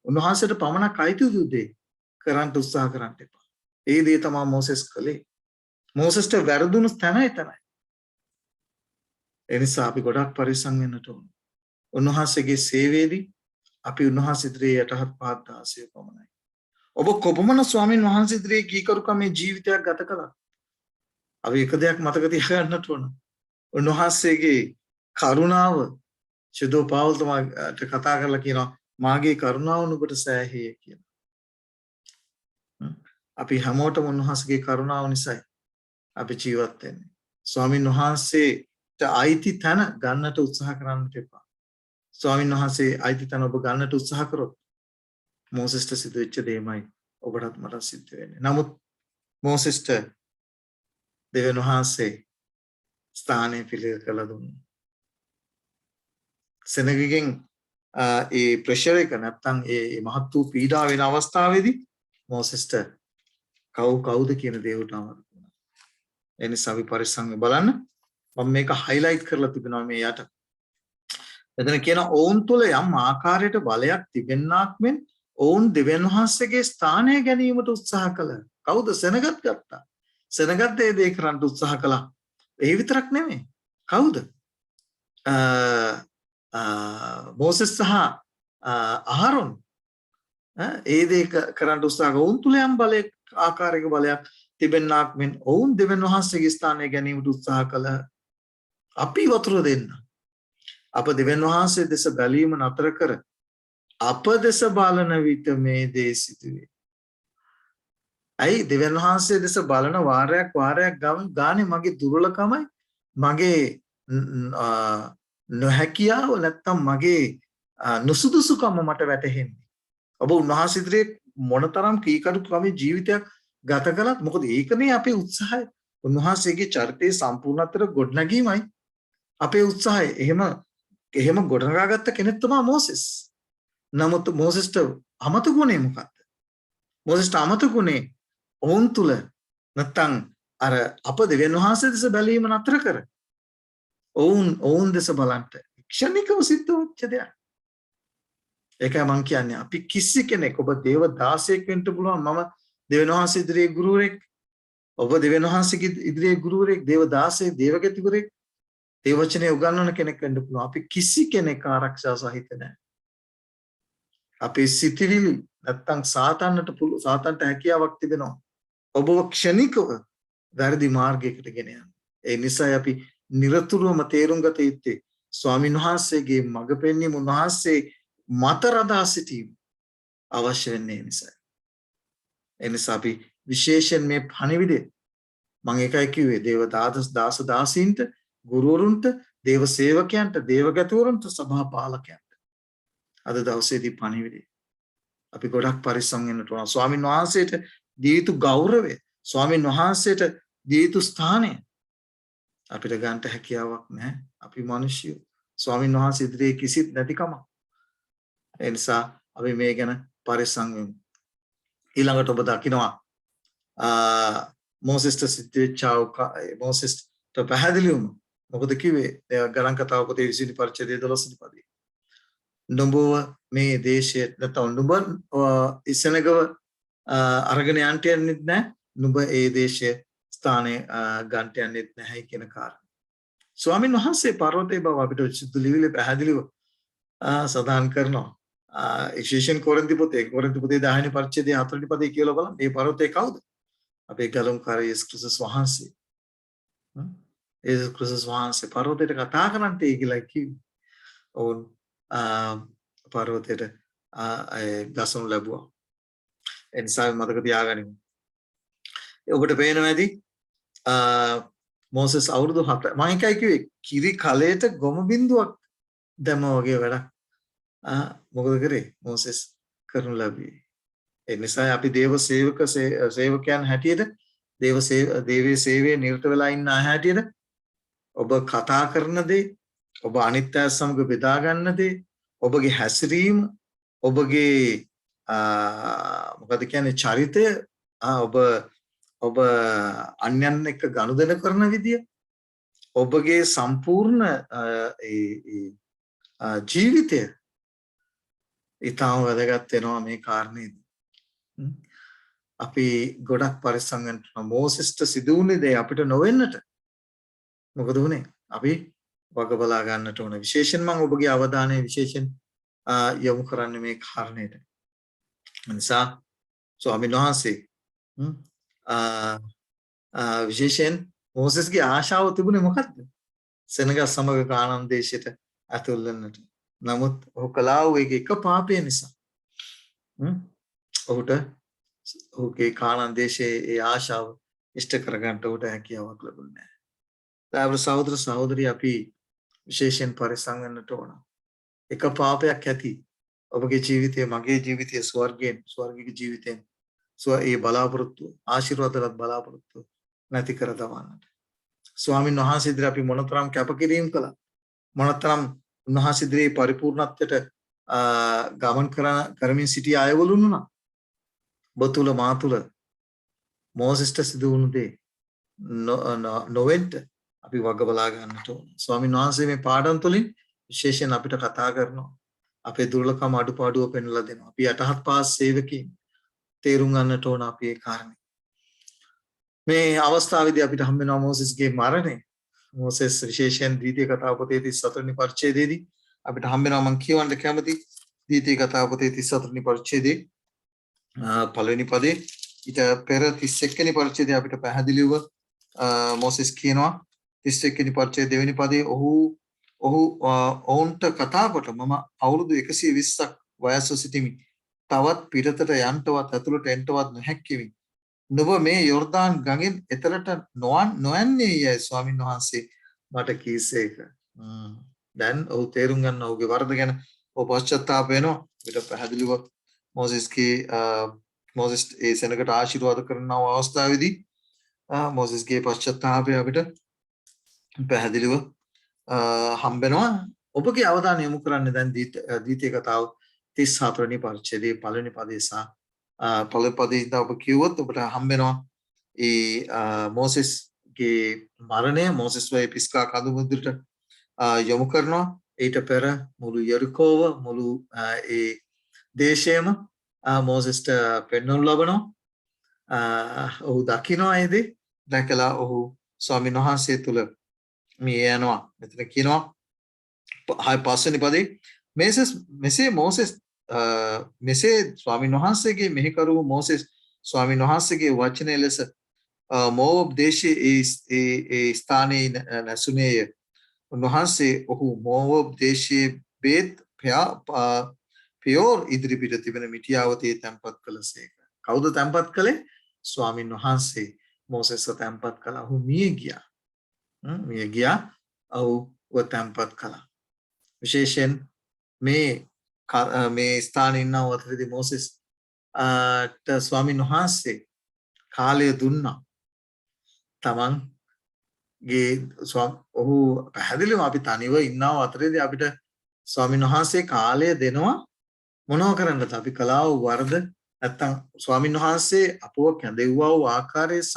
උන්වහන්සේට පමණක් අයිති වූ දේ කරන්න උත්සාහ කරන්න එපා. ඒ දේ තමයි මොසෙස් කළේ. මොසෙස්ට වැරදුණු තැන එතනයි. ඒ නිසා අපි ගොඩක් පරිස්සම් වෙන්නට ඕන. උන්වහන්සේගේ සේවයේදී අපි උන්වහන්සේ ඉදිරියේ යටහත් පහත් දාසිය පමණයි. ඔබ කොපමණ ස්වාමින් වහන්සේ ඉදිරියේ කීකරුකමේ ජීවිතයක් ගත කළා. අපි එක දෙයක් මතක තියාගන්නට ඕන. උන්වහන්සේගේ කරුණාව ශුද්ධ පවුල් තමයි කතා කරලා කියනවා මාගේ කරුණාව නුඹට සෑහේ කියලා. අපි හැමෝටම උන්වහන්සේගේ කරුණාව නිසායි අපි ජීවත් වෙන්නේ. ස්වාමින් වහන්සේට අයිති තැන ගන්නට උත්සාහ කරන්නට එපා. ස්වාමින් වහන්සේ අයිති තැන ඔබ ගන්නට උත්සාහ කරොත් මොසෙස්ට සිදුවෙච්ච දෙයමයි ඔබටත් මට සිද්ධ වෙන්නේ. නමුත් මොසෙස්ට දෙවියන් වහන්සේ ස්ථානය පිළිග කළ දුන්නා. සෙනගගෙන් ඒ ප්‍රෙෂර් එක නැත්තම් ඒ මහත් වූ පීඩාව වෙන අවස්ථාවේදී මොසෙස්ට කවුද කියන දේ උට අමතක වුණා. ඒ නිසා අපි පරිස්සම් බලන්න. මම මේක හයිලයිට් කරලා තිබෙනවා මේ යට. එතන කියන ඔවුන් තුළ යම් ආකාරයකට බලයක් තිබෙන්නාක් මෙන් ඔවුන් දෙවියන් වහන්සේගේ ස්ථානය ගැනීමට උත්සාහ කළා. කවුද? සෙනගත් ගත්තා. සෙනගත් ඒ දේ කරන්න උත්සාහ කළා. ඒ විතරක් නෙමෙයි. කවුද? මොසෙස් සහ ආරොන් ඒ දේ කරන්න උත්සාහ කළා. ඔවුන් තුළ යම් බලයක් ආකාරයක බලයක් තිබෙන්නාක් මෙන් ඔවුන් දෙවියන් වහන්සේගේ ස්ථානය ගැනීමට උත්සාහ කළා. අපි වතුර දෙන්න. අප දෙවියන් වහන්සේ දෙස බැලීම නතර කර අප දෙස බලන විට මේ දේ සිදුවේ. ඇයි දෙවියන් වහන්සේ දෙස බලන වාරයක් ගානේ මගේ දුර්වලකමයි මගේ නොහැකියාව නැත්තම් මගේ නුසුදුසුකම මට වැටහෙන්නේ. ඔබ උන්වහන්සේ ඉදිරියේ මොනතරම් කීකරුකමේ ජීවිතයක් ගත කළත් මොකද ඒකනේ අපේ උත්සාහය. උන්වහන්සේගේ චරිතයේ සම්පූර්ණත්වයට ගොඩනැගීමයි අපේ උත්සාහය. එහෙම ගොඩනගාගත්ත කෙනෙක් තමයි මොසෙස්. නමුත් මොසෙස්ට අමතකුනේ මොකක්ද? මොසෙස්ට අමතකුනේ ඔවුන් තුල නැත්තම් අර අප දෙවියන් වහන්සේ දෙස බැලීම නතර කර ඔවුන් දෙස බලන්ට ක්ෂණිකව සිද්ධ වෙච්ච දෙයක්. ඒකයි මම කියන්නේ අපි කිසි කෙනෙක් ඔබ දේව දාසයෙක් වෙන්න පුළුවන් මම දෙවියන් වහන්සේ ඉදිරියේ ගුරුවරයෙක් ඔබ දෙවියන් වහන්සේගේ ඉදිරියේ ගුරුවරයෙක්, දේවදාසයෙක්, දේවගතිවරයෙක්, ඒ වචනේ උගන්වන කෙනෙක් වෙන්න පුළුවන්. අපි කිසි කෙනෙක් ආරක්ෂා සහිත නැහැ. අපේ සිතිවිලි නැත්තම් සාතන්ට හැකියාවක් තිබෙනවා. ඔබව ක්ෂණිකව වැරදි මාර්ගයකට ගෙන යන්න. ඒ නිසා අපි නිරතුරුවම තේරුම් ගත යුත්තේ ස්වාමීන් වහන්සේගේ මඟ පෙන්වීම, උන්වහන්සේ මත රඳා සිටීම අවශ්‍ය වෙන්නේ ඒ නිසා. ඒ නිසා අපි විශේෂයෙන් මේ පණිවිඩය මම ඒකයි කිව්වේ දේව දාස දාසීන්ට, ගුරුවරුන්ට, දේව සේවකයන්ට, දේවගතවරුන්ට, සභා පාලකයන්ට අද දවසේදී පණිවිඩය අපි ගොඩක් පරිස්සම් වෙන්නට ඕන. ස්වාමීන් වහන්සේට දිය යුතු ගෞරවය, ස්වාමීන් වහන්සේට දිය යුතු ස්ථානය අපිට ගන්නට හැකියාවක් නැහැ. අපි මිනිස්සු. ස්වාමීන් වහන්සේ ඉදිරියේ කිසිත් නැතිකම. ඒ නිසා අපි මේ ගැන පරිස්සම් වෙමු. ඊළඟට ඔබ දකිනවා මොසෙස්ට සිද්ධාව මොසෙස්ට පැහැදිලිවම මොකද කිව්වේ ගණන් කතාව පොතේ 20 වෙනි පරිච්ඡේදයේ 12 වෙනි පදයේ. නුඹව මේ දේශයේ නැත්නම් නුඹ ඉසනගව අරගෙන යන්ට යන්නෙත් නැහැ. නුඹ ඒ දේශයේ ස්ථානයේ ගන්ට යන්නෙත් නැහැ කියන කාරණා. ස්වාමීන් වහන්සේ පර්වතයේ බව අපිට සුදු ලිවිලේ පැහැදිලිව සඳහන් කරනවා. විශේෂයෙන් කොරින්ති පොතේ 10 වෙනි පරිච්ඡේදයේ 4 වෙනි පදේ කියලා බලන්න. මේ පර්වතය කවුද? අපේ ගලුම්කාරී යේසුස් ක්‍රිස්තුස් වහන්සේ. යේසුස් ක්‍රිස්තුස් වහන්සේ පර්වතයට කතා කරන්නට කියලා කිව්වේ. ඔවුන් පර්වතයට ගසනු ලැබුවා. ඒ නිසා මතක තියාගනිමු. ඔබට පේනවා ඇති මොසෙස් අවුරුදු 7 මම එකයි කිව්වේ කිරි කලයට ගොම බින්දුවක් දැම්මා වගේ වැඩක්. මොකද කරේ මොසෙස් කරනු ලැබුවේ. ඒ නිසා අපි දේව සේවකයන් හැටියට දේවයේ සේවයේ නිරත වෙලා ඉන්න අය හැටියට ඔබ කතා කරන දේ, ඔබ අනිත් අය සමග බෙදා ගන්න දේ, ඔබගේ හැසිරීම, ඔබගේ මොකද කියන්නේ චරිතය, ඔබ අන්‍යයන් එක්ක ගනුදෙනු කරන විදිය, ඔබගේ සම්පූර්ණ ජීවිතය ඊටම වැදගත් වෙනවා මේ කාරණේදී. අපි ගොඩක් පරිස්සම් වෙන්න මොසෙස්ට සිදු වුණේ දේ අපිට නොවෙන්නට. මොකද උනේ? අපි වග බලා ගන්නට ඕන. විශේෂයෙන් මම ඔබගේ අවධානය විශේෂයෙන් යොමු කරන්නේ මේ කාරණේට. නිසා ස්වාමීන් වහන්සේ විශේෂයෙන් මොසෙස්ගේ ආශාව තිබුණේ මොකක්ද? සෙනග සමග කානාන් දේශයට ඇතුල් වෙන්නට. නමුත් ඔහු කළා වූ එක පාපය නිසා ඔහුගේ කානාන් දේශයේ ඒ ආශාව ඉෂ්ට කරගන්න උට හැකියාවක් ලැබුණේ නැහැ. සහෝදර සහෝදරිය අපි විශේෂයෙන් පරිස්සම් වෙන්නට ඕන. එක පාපයක් ඇති ඔබගේ ජීවිතය, මගේ ජීවිතය ස්වර්ගික ජීවිතයෙන් ඒ බලාපොරොත්තු ආශිර්වාදවත් බලාපොරොත්තු නැති කර දවන්නට. ස්වාමීන් වහන්සේ ඉදිරියේ අපි මොනතරම් කැපකිරීම කළා, මොනතරම් උන්වහන්සේ ඉදිරියේ පරිපූර්ණත්වයට ගමන් කරමින් සිටි අයවලුන් වුණා. බතුල මාතුල මොසෙස්ට සිදු වුණු දේ නොවෙන්න අපි වග බලා ගන්නට ඕන. ස්වාමීන් වහන්සේ මේ පාඩම් තුළින් විශේෂයෙන් අපිට කතා කරනවා. අපේ දුර්ලභකම අඩුපාඩුව පෙන්වලා දෙනවා. අපි යටහත් පාස් සේවකීන් තේරුම් ගන්නට ඕන අපි ඒ කාරණේ. මේ අවස්ථාවේදී අපිට හම්බ වෙනවා මොසෙස්ගේ මරණය. මොසෙස් විශේෂයෙන් ද්විතීය කතාව පොතේ 34 වෙනි පරිච්ඡේදයේදී අපිට හම්බ වෙනවා. මම කියවන්න කැමති ද්විතීය කතාව පොතේ 34 වෙනි පරිච්ඡේදයේ පළවෙනි පදේ ඊට පෙර 31 වෙනි පරිච්ඡේදයේ අපිට පැහැදිලිව මොසෙස් කියනවා 31 වෙනි පරිච්ඡේදයේ දෙවෙනි පදේ ඔවුන්ට කතා කොට මම අවුරුදු 120ක් වයස්ව සිටිමි. තවත් පිටතට යන්නවත් ඇතුළට එන්නවත් නොහැක්කෙමි. නුඹ මේ යෝර්දාන් ගඟෙන් එතරට නොයන්නේ යයි ස්වාමීන් වහන්සේ මට කීසේක. දැන් ඔහු තේරුම් ගන්න ඔහුගේ වරද ගැන ඔහු පශ්චාත්තාප වෙනවා. පිට පැහැදිලිව මොසෙස් ඒ සෙනගට ආශිර්වාද කරන අවස්ථාවේදී මොසෙස්ගේ පශ්චාත්තාපය අපිට පැහැදිලිව හම්බෙනවා. ඔබගේ අවධානය යොමු කරන්න දැන් ද්විතීය කතාව 34 වෙනි පරිච්ඡේදයේ පළවෙනි පදේ සහ පළවෙනි පදේ ඉඳන් ඔබ කිව්වොත් ඔබට හම්බෙනවා මොසෙස්ගේ මරණය. මොසෙස් වේ පිස්කා කඳු මුදුරට යොමු කරනවා. ඊට පෙර මුළු යරිකෝව මුළු ඒ දේශයම මොසෙස්ට පෙන්වනු ලබනවා. ඔහු දකිනවා ඒදී දැකලා ඔහු ස්වාමීන් වහන්සේ තුල මේ යනවා. මෙතන කියනවා පස්වෙනි පදේ මෙසේ ස්වාමීන් වහන්සේගේ මෙහෙකරු මෝසෙස් ස්වාමීන් වහන්සේගේ වචනය ලෙස මෝවබ් දේශයේ ඒ ස්ථානයේ නැසුනේය. උන්වහන්සේ ඔහු මෝවබ් දේශයේ බේත් පියෝර් ඉදිරිපිට තිබෙන මිටියාවතේ තැන්පත් කළසේක. කවුද තැන්පත් කළේ? ස්වාමීන් වහන්සේ මෝසෙස්ව තැන්පත් කළා. ඔහු මිය ගියා. ඔහුව තැන්පත් කළා. විශේෂයෙන් මේ ස්ථානයේ ඉන්න වතරදී මෝසෙස් ස්වාමීන් වහන්සේ කාලය දුන්නා. තමන්ගේ ඔහු පැහැදිලිව අපි තනිව ඉන්නව අතරේදී අපිට ස්වාමීන් වහන්සේ කාලය දෙනවා මොනව කරන්නද? අපි කළා වූ වරද නැත්තම් ස්වාමීන් වහන්සේ අපව කැඳෙව්වා වූ ආකාරය සහ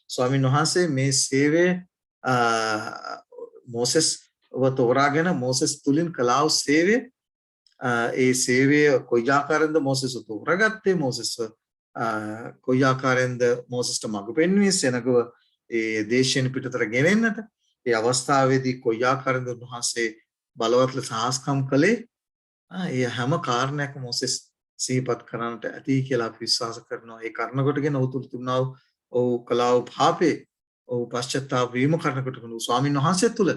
ස්වාමීන් වහන්සේ මේ සේවය මෝසෙස්ව තෝරාගෙන මෝසෙස් තුලින් කළා වූ සේවය ඒ සේවය කොයි ආකාරයෙන්ද මෝසෙස් තෝරාගත්තේ? මෝසෙස්ව කොයි ආකාරයෙන්ද මෝසෙස්ට මඟ පෙන්වන්නේ සෙනගව ඒ දේශයෙන් පිටතට ගෙනෙන්නට? ඒ අවස්ථාවේදී කොයි ආකාරයෙන්ද උන්වහන්සේ බලවත් ලෙස සාහස්කම් කළේ? ඒ හැම කාරණයක්ම මෝසෙස් සිහිපත් කරන්නට ඇති කියලා අපි විශ්වාස කරනවා. ඒ කර්ණ කොටගෙන උතුරු තුනව ඔහු කලාව පාපේ ඔහු පශ්චාත්තාප වීම කර්ණ කොටගෙන ස්වාමීන් වහන්සේ තුල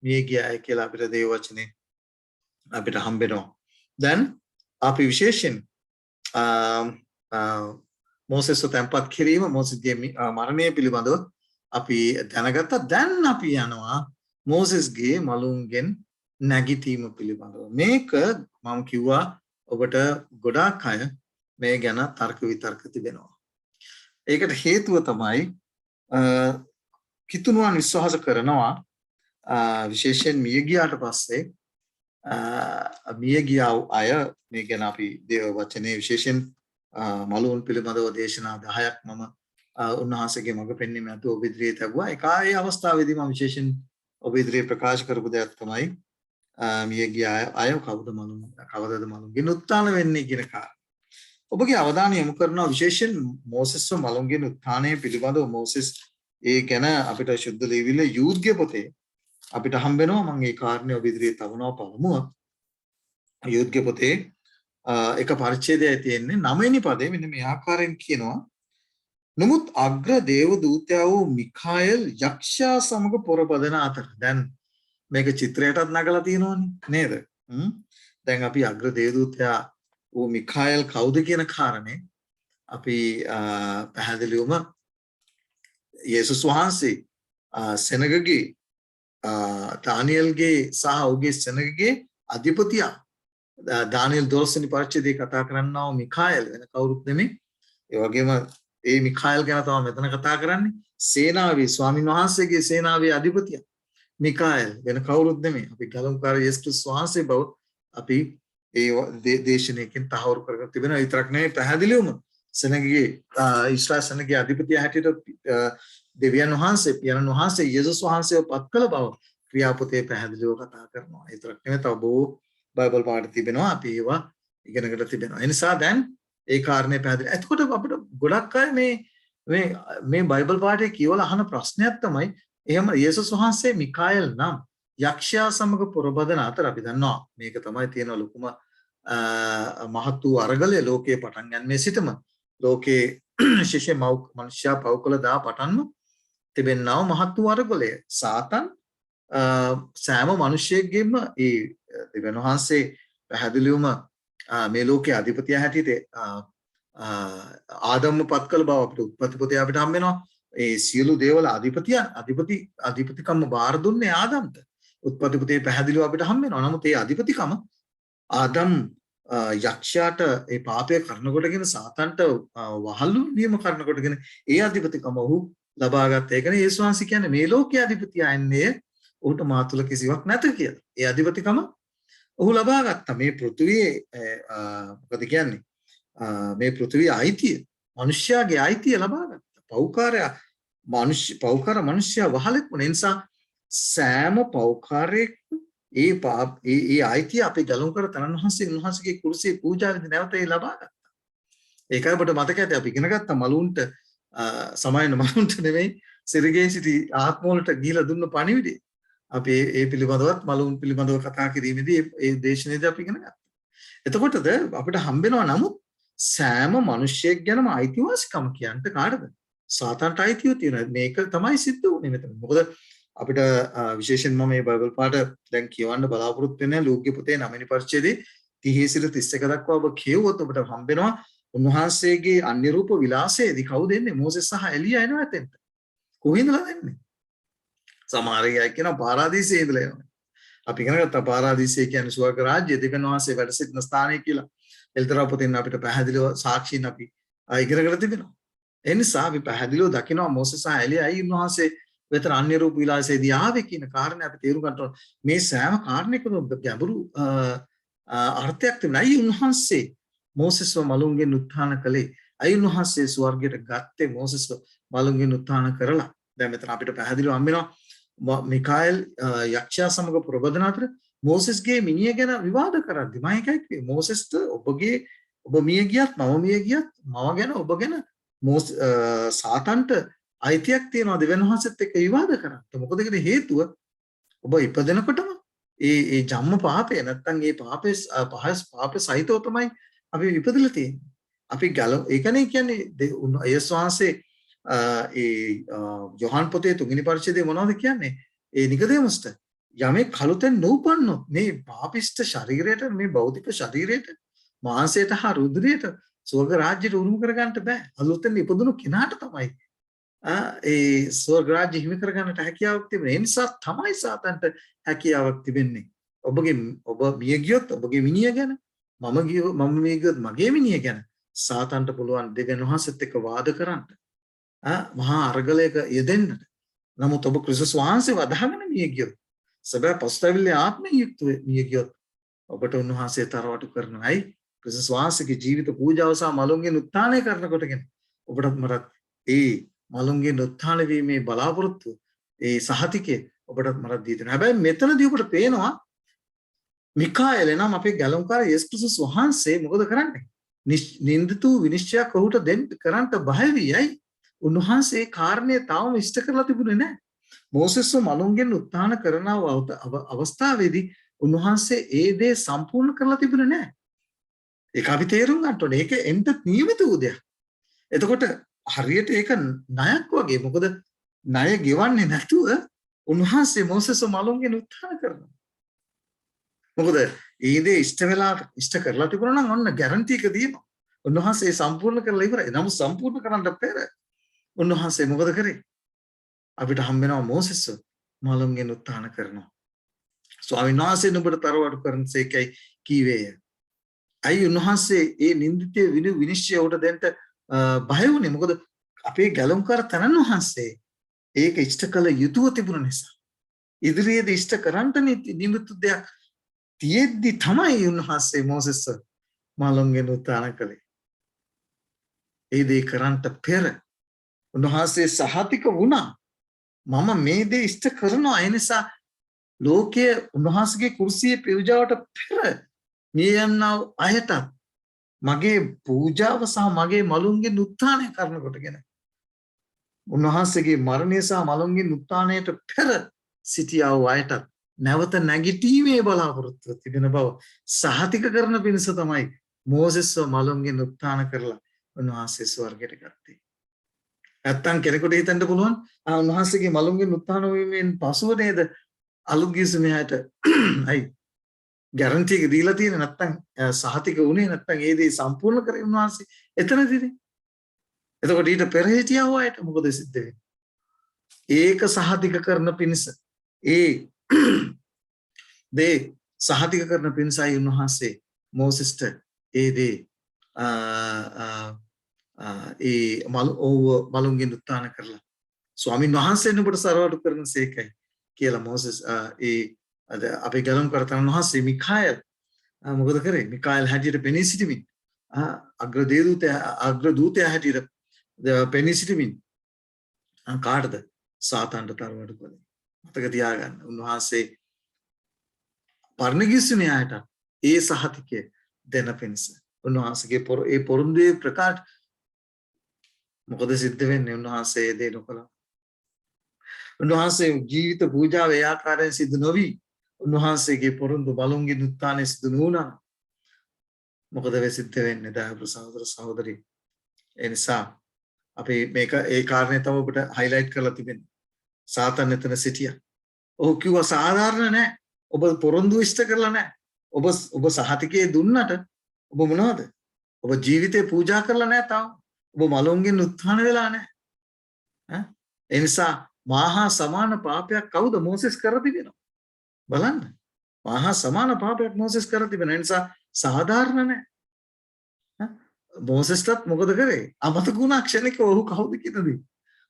මිය ගියායි කියලා අපිට දේව වචනේ අපිට හම්බෙනවා. දැන් අපි විශේෂයෙන් මෝසෙස්ව තැන්පත් කිරීම මෝසෙස්ගේ මරණය පිළිබඳව අපි දැනගත්තා. දැන් අපි යනවා මෝසෙස්ගේ මලුන්ගෙන් නැගිටීම පිළිබඳව. මේක මම කිව්වා ඔබට ගොඩාක් අය මේ ගැන තර්ක විතර්ක තිබෙනවා. ඒකට හේතුව තමයි කිතුණුවන් විශ්වාස කරනවා විශේෂයෙන් මිය ගියාට පස්සේ මිය ගියා අය මේ ගැන අපි දේව වචනේ විශේෂයෙන් මලුන් පිළිබඳව දේශනා 10ක් මම උන්වහන්සේගේ මඟ පෙන්වීම ඇතුව ඔබ ඉදිරියේ තිබුවා. ඒ අවස්ථාවේදී මම විශේෂයෙන් ඔබ ඉදිරියේ ප්‍රකාශ කරපු දෙයක් තමයි මිය ගියා අය කවදද මලුන්ගෙන් උත්ථාන වෙන්නේ කියන කාරණා. ඔබගේ අවධානය යොමු කරනවා විශේෂයෙන් මෝසෙස්ව මලුන්ගෙන් උත්ථානය පිළිබඳව මොසෙස් ඒ ගැන අපිට ශුද්ධ ලියවිල්ල යූත්ගේ පොතේ අපිට හම්බෙනවා. මම ඒ කාරණේ ඔබ ඉදිරියේ තවනවා පළමුව යූත්ගේ පොතේ එක පරිච්ඡේදයයි තියෙන්නේ 9 වෙනි පදේ මෙන්න මේ ආකාරයෙන් කියනවා. නමුත් අග්‍ර දේව දූතයා වූ මිඛායල් යක්ෂයා සමග පොරබදන අතර. දැන් මේක චිත්‍රයටත් නගලා තියෙනවනේ නේද? දැන් අපි අග්‍ර දේව දූතයා වූ මිඛායල් කවුද කියන කාරණේ අපි පැහැදිලිවම යේසුස් වහන්සේ සෙනගගේ දානියෙල්ගේ සහ ඔහුගේ සෙනගගේ අධිපතියා දානියෙල් 12 වෙනි පරිච්ඡේදයේ කතා කරන්නා වූ මිඛායල් වෙන කවුරුත් නෙමෙයි. ඒ වගේම ඒ මිඛායල් ගැන තමයි මෙතන කතා කරන්නේ. සේනාවේ ස්වාමින් වහන්සේගේ සේනාවේ අධිපතියා මිඛායල් වෙන කවුරුත් නෙමෙයි. අපි ගලමුකාර යේසුස් වහන්සේ බව අපි ඒ දේශනාවකින් තහවුරු කරගෙන තිබෙනවා. විතරක් නෙමෙයි පැහැදිලිවම සෙනගගේ ඊශ්‍රායල් සෙනගගේ අධිපතියා හැටියට දෙවියන් වහන්සේ පියාණන් වහන්සේ යේසුස් වහන්සේව පත් කළ බව ක්‍රියාපොතේ පැහැදිලිව කතා කරනවා. ඒ විතරක් නෙමෙයි තව බොහෝ බයිබල් පාඩ තිබෙනවා. අපි ඒවා ඉගෙනගෙන තිබෙනවා. ඒ නිසා දැන් ඒ කාරණේ පැහැදිලි. එතකොට අපිට ගොඩක් අය මේ බයිබල් පාඩේ කියවලා අහන ප්‍රශ්නයක් තමයි එහෙම යේසුස් වහන්සේ මිඛායල් නම් යක්ෂයා සමග පොරබදන අතර අපි දන්නවා මේක තමයි තියෙන ලොකුම මහත් වූ අරගලය ලෝකයේ පටන් ගන්නේ සිටම ලෝකයේ විශේෂයෙන් මනුෂ්‍යයා පව කළ දා පටන්ම තිබෙනා මහත් වූ අරගලය සාතන් සෑම මිනිසෙකගෙම ඒ දෙවියන් වහන්සේ පැහැදිලිවම මේ ලෝකයේ අධිපතිය හැටියට ආදම්ව පත් කළ බව අපිට උත්පත්ති පොතේ අපිට හම්බ වෙනවා. ඒ සියලු දේවල් අධිපතිකම බාර දුන්නේ ආදම්ට. උත්පත්ති පොතේ පැහැදිලිව අපිට හම්බ වෙනවා. නමුත් ඒ අධිපතිකම ආදම් යක්ෂයාට ඒ පාපය කරන කොටගෙන සාතන්ට වහල්ලු වීම කරන කොටගෙන ඒ අධිපතිකම ඔහු ලබා ගත්තා. ඒකනේ යේසුස් වහන්සේ කියන්නේ මේ ලෝකයේ අධිපතිය ආන්නේ ඔහුට මා තුළ කිසිවක් නැත කියලා. ඒ අධිපතිකම ඔහු ලබා ගත්තා. මේ පෘථිවියේ මොකද කියන්නේ? මේ පෘථිවියේ අයිතිය, මිනිස්යාගේ අයිතිය ලබා ගත්තා. පෞකාර මිනිස්යා වහලෙක් වුණ නිසා සෑම පෞකාරයෙක් ඒ අයිතිය අපේ ගලුම්කර තනන් වහන්සේගේ කුරුසියේ පූජාවෙන් නැවත ඒ ලබා ගත්තා. ඒකයි ඔබට මතක ඇති අපි ඉගෙන ගත්ත මලුන්ට සමායන මලුන්ට නෙමෙයි සිරගේ සිටි ආත්ම වලට ගිහිලා දුන්න පණිවිඩය. අපි ඒ පිළිබඳවත් මලුන් පිළිබඳව කතා කිරීමේදී ඒ දේශනයේදී අපි ඉගෙන ගත්තා. එතකොටද අපිට හම්බෙනවා නමුත් සෑම මිනිසෙක් ගැනම අයිතිවාසිකම කියන්න කාටද? සාතන්ට අයිතිය තියෙනවා. මේක තමයි සිද්ධ වුනේ මෙතන. මොකද අපිට විශේෂයෙන්ම මේ බයිබල් පාඩ දැන් කියවන්න බලාපොරොත්තු වෙන්නේ ලූක්ගේ පොතේ 9 වෙනි පරිච්ඡේදයේ 30 සිට 31 දක්වා ඔබ කියවුවොත් ඔබට හම්බෙනවා උන්වහන්සේගේ අන්‍ය රූප විලාසයේදී කවුද එන්නේ? මෝසෙස් සහ එලියා එනවා එතෙන්ට. කොහේඳලා එන්නේ? සමහර අය කියනවා පාරාදීසයේ ඉඳලා එනවා. අපි ඉගෙන ගත්තා පාරාදීසය කියන්නේ ස්වර්ග රාජ්‍ය දෙවියන් වහන්සේ වැඩ සිටින ස්ථානය කියලා. එල්තරා පොතෙන් අපිට පැහැදිලිව සාක්ෂීන් අපි ඉගෙනගෙන තිබෙනවා. ඒ නිසා අපි පැහැදිලිව දකිනවා මෝසෙස් සහ එලියා අයි උන්වහන්සේ වෙතර අන්‍ය රූප විලාසයේදී ආවේ කියන කාරණේ අපි තේරුම් ගන්න ඕන. මේ සෑම කාරණයකම ගැඹුරු අර්ථයක් තිබුණා. අයි උන්වහන්සේ මෝසෙස්ව මලුන්ගෙන් උත්ථාන කළේ. අයි උන්වහන්සේ ස්වර්ගයට ගත්තේ මෝසෙස්ව මලුන්ගෙන් උත්ථාන කරලා. දැන් මෙතන අපිට පැහැදිලිව හම් වෙනවා මිකාኤල් යක්ෂයා සමග ප්‍රබෝධන අතර මෝසෙස්ගේ මිනිය ගැන විවාද කරද්දි මම එකයි කිව්වේ මෝසෙස්ට ඔබ මිය ගියත් මම මිය ගියත් මම ගැන ඔබ ගැන සාතන්ට අයිතියක් තියනවා දෙවියන් වහන්සේත් එක්ක විවාද කරන්න. මොකද ඒකට හේතුව ඔබ ඉපදෙනකොටම ඒ ජම්ම පාපය නැත්තම් ඒ පාපේ සහිතව තමයි අපි ඉපදලා තියෙන්නේ. අපි ඒකනේ කියන්නේ යේසුස් වහන්සේ යොහන් පොතේ 3 වෙනි පරිච්ඡේදයේ මොනවද කියන්නේ? ඒ නිකදේමස්ට යමෙක් කලුතෙන් නූපන්නොත් මේ පාපිෂ්ඨ ශරීරයට මේ භෞතික ශරීරයට මාංශයට හා රුධිරයට ස්වර්ග රාජ්‍යයට උරුම කරගන්න බෑ. අලුතෙන් ඉපදුණු කෙනාට තමයි ඒ ස්වර්ග රාජ්‍ය හිමි කරගන්නට හැකියාවක් තිබෙනවා. ඒ නිසා තමයි සාතන්ට හැකියාවක් තිබෙන්නේ. ඔබ මිය ගියොත් ඔබගේ මිනිය ගැන මම මිය ගියොත් මගේ මිනිය ගැන සාතන්ට පුළුවන් දෙවියන් වහන්සේත් එක්ක වාද කරන්න. මහා අරගලයක යෙදෙන්නට. නමුත් ඔබ ක්‍රිස්තුස් වහන්සේ වදාගෙන මිය ගියොත් සබෑ පස්තවිල්ලේ ආත්මයෙන් යුක්තව මිය ගියොත් ඔබට උන්වහන්සේ තරවටු කරනයි ක්‍රිස්තුස් වහන්සේගේ ජීවිත පූජාව සහ මලුන්ගෙන් උත්ථානය කරනකොටගෙන ඔබටත් මටත් ඒ මලුන්ගෙන් උත්ථාන වීමේ බලාපොරොත්තු ඒ සහතිකය ඔබටත් මටත් දී දෙනවා. හැබැයි මෙතනදී ඔබට පේනවා මිකාኤල් නම් අපේ ගැලුම්කාර යේසුස් ක්‍රිස්තුස් වහන්සේ මොකද කරන්නේ? නින්දිත විනිශ්චයක් ඔහුට දෙන්න කරන්ට බය වීයි. උන්වහන්සේ කාරණේ තාම ඉෂ්ට කරලා තිබුණේ නැහැ. මෝසෙස්ව මලුන්ගෙන් උත්ථාන කරන අවස්ථාවේදී උන්වහන්සේ ඒ දේ සම්පූර්ණ කරලා තිබුණේ නැහැ. ඒක අපි තේරුම් ගන්න ඕනේ. ඒක එන්ට නියමිත වූ දෙයක්. එතකොට හරියට ඒක ණයක් වගේ. මොකද ණය ගෙවන්නේ නැතුව උන්වහන්සේ මෝසෙස්ව මලුන්ගෙන් උත්ථාන කරනවා. මොකද ඒ දේ ඉෂ්ට කරලා තිබුණා නම් ඔන්න ගැරන්ටි එක දෙනවා. උන්වහන්සේ සම්පූර්ණ කරලා ඉවරයි. නමුත් සම්පූර්ණ කරන්න පෙර උන්වහන්සේ මොකද කරේ? අපිට හම් වෙනවා මෝසෙස්ව මලුන්ගෙන් උත්ථාන කරනවා. ස්වාමීන් වහන්සේ නුඹට තරවටු කරනසේකයි කීවේය. අයි උන්වහන්සේ ඒ නින්දිතේ විනිශ්චය උට දෙන්න බය වුණේ. මොකද අපේ ගැලුම්කාර තනන් වහන්සේ ඒක ඉෂ්ට කළ යුතුව තිබුණ නිසා. ඉදිරියේදී ඉෂ්ට කරන්ට නිමිතු දෙයක් තියෙද්දි තමයි උන්වහන්සේ මෝසෙස්ව මලුන්ගෙන් උත්ථාන කළේ. ඒ දේ කරන්ට පෙර උන්වහන්සේ සහතික වුණා මම මේ දේ ඉෂ්ට කරනවා. ඒ නිසා ලෝකයේ උන්වහන්සේගේ කුර්සියේ පූජාවට පෙර මිය යන්නා අයටත් මගේ පූජාව සහ මගේ මලුන්ගෙන් උත්ථානය කරනකොටගෙන උන්වහන්සේගේ මරණය සහ මලුන්ගෙන් උත්ථානයට පෙර සිටියා වූ අයටත් නැවත නැගිටීමේ බලාපොරොත්තුව තිබෙන බව සහතික කරන පිණිස තමයි මෝසෙස්ව මලුන්ගෙන් උත්ථාන කරලා උන්වහන්සේ ස්වර්ගයට ගත්තේ. නැත්තම් කෙනෙකුට හිතන්න පුළුවන් උන්වහන්සේගේ මලුන්ගෙන් උත්ථාන වීමෙන් පසුව නේද අලුත්ගිස්මයට අයි ගැරන්ටි එක දීලා තියෙන්නේ නැත්තම් සහතික වුණේ නැත්තම් ඒ දේ සම්පූර්ණ කරේ උන්වහන්සේ එතනදීනේ. එතකොට ඊට පෙර හිටියා වයට මොකද සිද්ධ වෙන්නේ? ඒක සහතික කරන පිණිස ඒ දේ සහතික කරන පිණිසයි උන්වහන්සේ මෝසෙස්ට ඒ දේ ඒ මලුන්ගෙන් උත්ථාන කරලා ස්වාමීන් වහන්සේ නුඹට සරවටු කරනසේකයි කියලා මෝසෙස් අපේ ගැලුම්කාර තනන් වහන්සේ මිකාኤල් මොකද කරේ? මිකාኤල් හැටියට පෙනී සිටිමින් අග්‍ර දූතයා හැටියට පෙනී සිටිමින් කාටද? සාතන්ට තරවටු කළේ. මතක තියාගන්න. උන්වහන්සේ පර්ණගිස්සිනයාට ඒ සහතිකය දෙන පිණිස උන්වහන්සේගේ ඒ පොරොන්දුවේ ප්‍රකාශ මොකද සිද්ධ වෙන්නේ? උන්වහන්සේ දේ නොකළා. උන්වහන්සේ ජීවිත පූජාව ඒ ආකාරයෙන් සිදු නොවි උන්වහන්සේගේ පොරොන්දු බලුන්ගේ උත්ථානය සිදු නොවුණා මොකද වෙසිද්ධ වෙන්නේ දයාපු සහෝදර සහෝදරී ඒ නිසා අපි මේක ඒ කාරණේ තමයි ඔබට highlight කරලා තිබෙන්නේ සාතන් එතන සිටියා ඔහු කිව්වා සාධාරණ නැහැ ඔබ පොරොන්දු ඉෂ්ට කරලා නැහැ ඔබ සහතිකයේ දුන්නට ඔබ මොනවද ඔබ ජීවිතේ පූජා කරලා නැහැ තාම ඔබ මලොන්ගෙන් උත්ථාන වෙලා නැහැ ඒ නිසා මහා සමාන පාපයක් කවුද මෝසෙස් කර තිබෙනවා බලන්න මහා සමාන පාපයක් මෝසෙස් කර තිබෙනවා ඒ නිසා සාධාරණ නැහැ මෝසෙස්ටත් මොකද කරේ අමතක වුණා ක්ෂණිකව ඔහු කවුද කියලාදී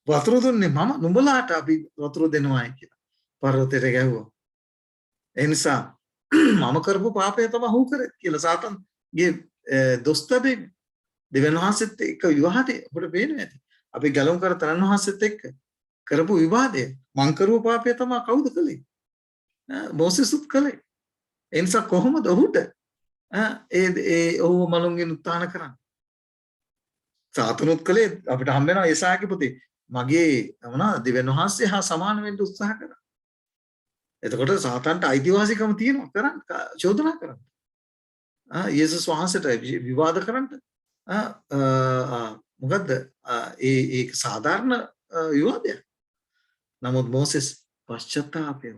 වතුර දුන්නේ මම නුඹලාට අපි වතුර දෙනවායි කියලා පර්වතයට ගැහුවා ඒ නිසා මම කරපු පාපය තමයි ඔහු කරේ කියලා සාතන්ගේ දොස් තබෙන්නේ දෙවියන් වහන්සේත් එක්ක විවාදේ අපිට පේනවා ඇති අපි ගැලුම් කර තරන් වහන්සේත් එක්ක කරපු විවාදය මං කරපු පාපය තමයි කවුද කළේ මෝසෙස්ුත් කළේ ඒ නිසා කොහොමද ඔහුට ඔහු මලුන්ගෙන් උත්ථාන කරන්නේ සාතනුත් කළේ අපිට හම්බ වෙනවා ඒසාගේ පුතේ මගේ මොනවා දෙවියන් වහන්සේ හා සමාන වෙන්න උත්සාහ කරා එතකොට සාතන්ට අයිතිවාසිකම තියෙනවා කරන්න චෝදනා කරන්න යේසුස් වහන්සේට විවාද කරන්න මොකද්ද ඒ සාධාරණ විවාදයක් නමුත් මෝසෙස් පශ්චාත්තාපය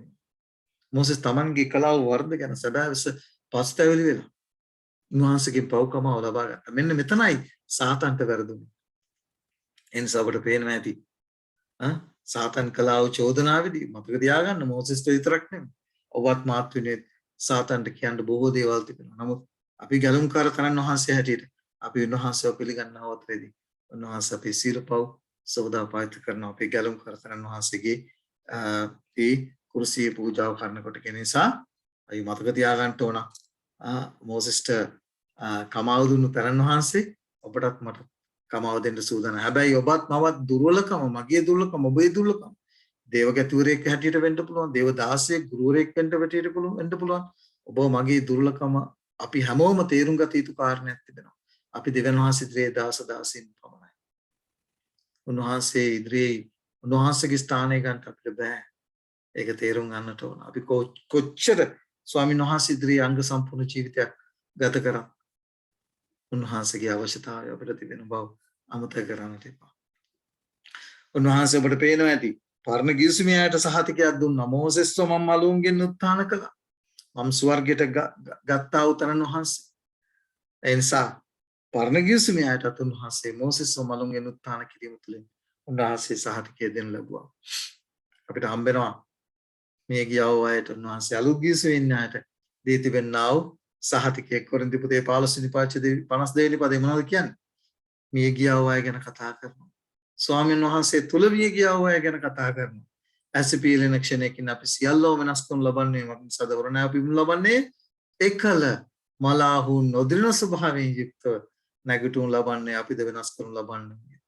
මෝසෙස් තමන්ගේ කලාව වර්ධ ගැන සදාවිස පස්තැවිලි වෙලා උන්වහන්සේගේ පව්කමාව ලබා ගත්තා මෙන්න මෙතනයි සාතන්ට වැරදුනේ එනිසා අපට පේනවා ඇති සාතන් කලාව චෝදනාවේදී මතක තියාගන්න මෝසෙස්ට විතරක් නෙමෙයි ඔබත් මාත් වෙන්නේ සාතන්ට කියන්න බොහෝ දේවල් තිබෙනවා නමුත් අපි ගැලුම්කාර තරන් වහන්සේ හැටියට අපි උන්වහන්සේව පිළිගන්නවත් වෙදී උන්වහන්සේ අපේ සීලපව් සෝදා පාවිත කරනවා අපේ ගැලුම්කාර තරන් වහන්සේගේ ඒ කුරුසියේ පූජාව කරනකොට කියන නිසා අපි මතක තියාගන්න ඕන මෝසෙස්ට කමාව දුන්නු තරන් වහන්සේ ඔබටත් මට කමාව දෙන්න සූදානම්. හැබැයි ඔබත් මවත් දුර්වලකම මගේ දුර්වලකම ඔබේ දුර්වලකම දේවගැතුවරයෙක් හැටියට වෙන්න පුළුවන් දේව දාසයෙක් ගුරුවරයෙක් වෙන්න පුළුවන් ඔබ මගේ දුර්වලකම අපි හැමෝම තේරුම් ගත යුතු කාරණයක් තිබෙනවා. අපි දෙවියන් වහන්සේ ඉදිරියේ දාස දාසින් පමණයි. උන්වහන්සේ ඉදිරියේ උන්වහන්සේගේ ස්ථානය ගන්න අපිට බෑ. ඒක තේරුම් ගන්නට ඕන. අපි කොච්චර ස්වාමීන් වහන්සේ ඉදිරියේ අංග සම්පූර්ණ ජීවිතයක් ගත කරා. උන්වහන්සේගේ අවශ්‍යතාවය අපිට තිබෙන බව අමතක කරන්නට එපා. උන්වහන්සේ අපට පේනවා ඇති. පරණ ගිවිසුමේට සහතිකයක් දුන්නා. මෝසෙස්ව මම මලුන්ගෙන් උත්ථාන කළා. මම ස්වර්ගයට ගත්තා උතරන් වහන්සේ. ඒ නිසා පරණ ගිවිසුමේට උන්වහන්සේ මෝසෙස්ව මලුන්ගෙන් උත්ථාන කිරීම තුළින් උන්වහන්සේ සහතිකය දෙන්න ලැබුවා. අපිට හම්බ වෙනවා මේ ගියව අයට උන්වහන්සේ අලුත් ගිවිසුමේ ඉන්න අයට දී තිබෙනා වූ සහතිකය කොරින්ති පොතේ 15 වෙනි පාඩේ 52 වෙනි පදේ මොනවද කියන්නේ? මිය ගියව අය ගැන කතා කරනවා. ස්වාමීන් වහන්සේ තුල මිය ගියව අය ගැන කතා කරනවා. ඇසිපීලෙන ක්ෂණයකින් අපි සියල්ලම වෙනස්කම් ලබන්නේ මොකද සදවරණ අපි ලබන්නේ එකල මලාහු නොදිරණ ස්වභාවයෙන් යුක්තව නැගිටුම් ලබන්නේ අපිද වෙනස් කරනු ලබන්නේ.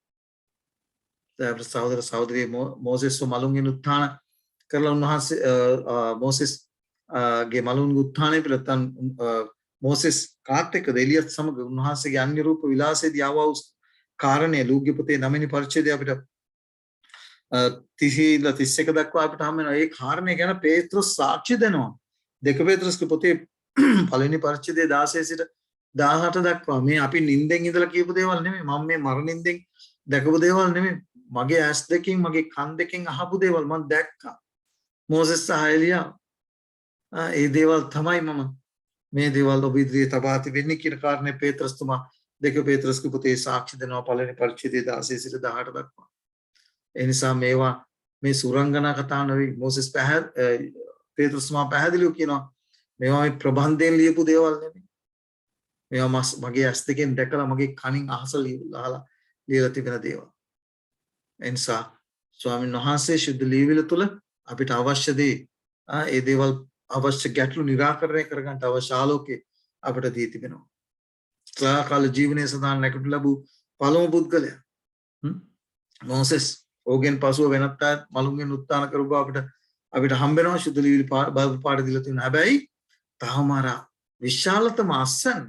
දැන් සහෝදර සහෝදරිය මෝසෙස්ව මලුන්ගෙන් උත්ථාන කරලා උන්වහන්සේ මෝසෙස් ගේ මලුන් උත්ථානය පිළිතන් මෝසෙස් කාත් එක්කද එලියත් සමග උන්වහන්සේගේ අන්‍ය රූප විලාසයේදී ආවා වූ කාරණේ ලූක්‍ය පොතේ 9 වෙනි පරිච්ඡේදය අපිට 30 දක්වා අපිට හම් වෙනවා. ඒ කාරණේ ගැන පේත්‍රොස් සාක්ෂි දෙනවා. 2 පේත්‍රොස්ගේ පොතේ පළවෙනි පරිච්ඡේදයේ 16 සිට 18 දක්වා මේ අපි නිින්දෙන් ඉඳලා කියපු දේවල් නෙමෙයි. මම මේ මරණින්දෙන් දැකපු දේවල් නෙමෙයි. මගේ ඇස් දෙකෙන් මගේ කන් දෙකෙන් අහපු දේවල් මම දැක්කා. මෝසෙස් සහ එලියා ඒ දේවල් තමයි මම මේ දේවල් ඔබ ඉදිරියේ තබා තිබෙන්නේ කියන කාරණේ පේත්‍රස්තුමා 2 පේත්‍රස්ගේ පොතේ සාක්ෂි දෙනවා පළවෙනි පරිච්ඡේදයේ 16 සිට 18 දක්වා. ඒ නිසා මේවා මේ සුරංගනා කතා නෙවෙයි මෝසෙස් පේත්‍රස්තුමා පැහැදිලිව කියනවා මේවා මේ ප්‍රබන්ධයෙන් ලියපු දේවල් නෙමෙයි. මේවා මගේ ඇස් දෙකෙන් දැකලා මගේ කනින් අහලා ලියලා තිබෙන දේවල්. ඒ නිසා ස්වාමීන් වහන්සේ ශුද්ධ ලියවිල තුල අපිට අවශ්‍ය දේ ඒ දේවල් අවශ්‍ය ගැටලු निराකරණය කරගන්න අවශ්‍ය ආලෝකේ අපිට දී තිබෙනවා. සදාකාල ජීවනයේ සඳහන් නැගිට ලැබූ පළමු පුද්ගලයා මෝසෙස් ඕගෙන් පසුව වෙනත් අය මලුන්ගෙන් උත්ථාන කරු බව අපිට හම්බ වෙනවා ශුද්ධ ලියවිලි බයිබල් පාඩ දීලා තියෙනවා. හැබැයි තාම අර විශාලතම අස්සන්න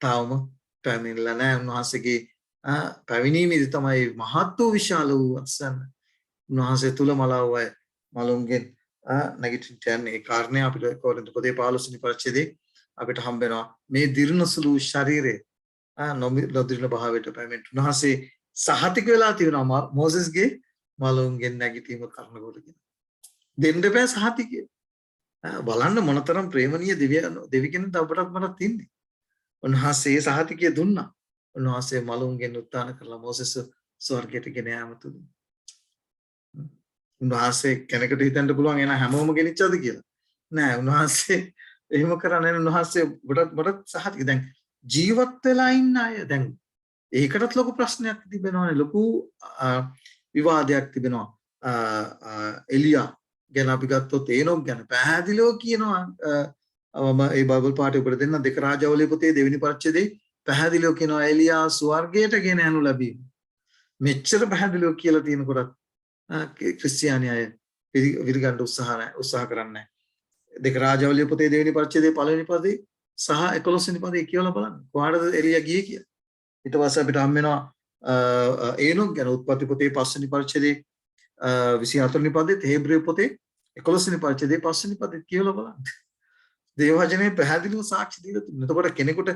තාම පැමිණිලා නැහැ. උන්වහන්සේගේ පැමිණීමේදී තමයි මහත් වූ විශාල වූ අස්සන්න උන්වහන්සේ තුල මලවුවයි මලුන්ගෙන් නැගිටින්න යන්නේ. ඒ කාරණේ අපිට කොරින්ත පොතේ 15 වෙනි පරිච්ඡේදයේ අපිට හම්බ වෙනවා මේ දිරණසුළු ශරීරයේ නොදිරණ භාවයට පැමිණෙන උන්වහන්සේ සහතික වෙලා තියෙනවා මොසෙස්ගේ මලුන්ගෙන් නැගිටීම කරන කොටගෙන. දෙන්න බෑ සහතිකය. බලන්න මොනතරම් ප්‍රේමණීය දෙවි කෙනෙක්ද අපටත් මටත් ඉන්නේ. උන්වහන්සේ සහතිකය දුන්නා. උන්වහන්සේ මලුන්ගෙන් උත්ථාන කරලා මොසෙස් ස්වර්ගයට ගෙන යාම තුලින්. උන්වහන්සේ කෙනෙකුට හිතන්න පුළුවන් එන හැමෝම ගෙනිච්චද කියලා. නෑ උන්වහන්සේ එහෙම කරන්නේ නැහැ. උන්වහන්සේ බඩත් සහතික දැන් ජීවත් වෙලා ඉන්න අය දැන් ඒකටත් ලොකු ප්‍රශ්නයක් තිබෙනවානේ. ලොකු විවාදයක් තිබෙනවා. එලියා ගැන අපි ගත්තොත් ඒනොක් ගැන පැහැදිලිව කියනවා ඒ බයිබල් පාඩේ උඩ දෙන්න දෙක රාජාවලිය පොතේ දෙවෙනි පරිච්ඡේදයේ පැහැදිලිව කියනවා එලියා ස්වර්ගයට ගෙන යනු ලැබීම. මෙච්චර පැහැදිලිව කියලා තියෙනකොට ක්‍රිස්තියානි අය විරගන්න උත්සාහ කරන්නේ. දෙක රාජාවලිය පොතේ දෙවෙනි පරිච්ඡේදයේ පළවෙනි පදේ සහ 11 වෙනි පදේ කියවලා බලන්න. කොහාටද එලියා ගියේ කියලා. ඊට පස්සේ අපිට හම් වෙනවා ඒනොක් ගැන උත්පත්ති පොතේ 5 වෙනි පරිච්ඡේදයේ 24 වෙනි පදේ හේබ්‍රේය පොතේ 11 වෙනි පරිච්ඡේදයේ 5 වෙනි පදේ කියවලා බලන්න. දේවවචනේ පැහැදිලිව සාක්ෂි දීලා තිබුණා. එතකොට කෙනෙකුට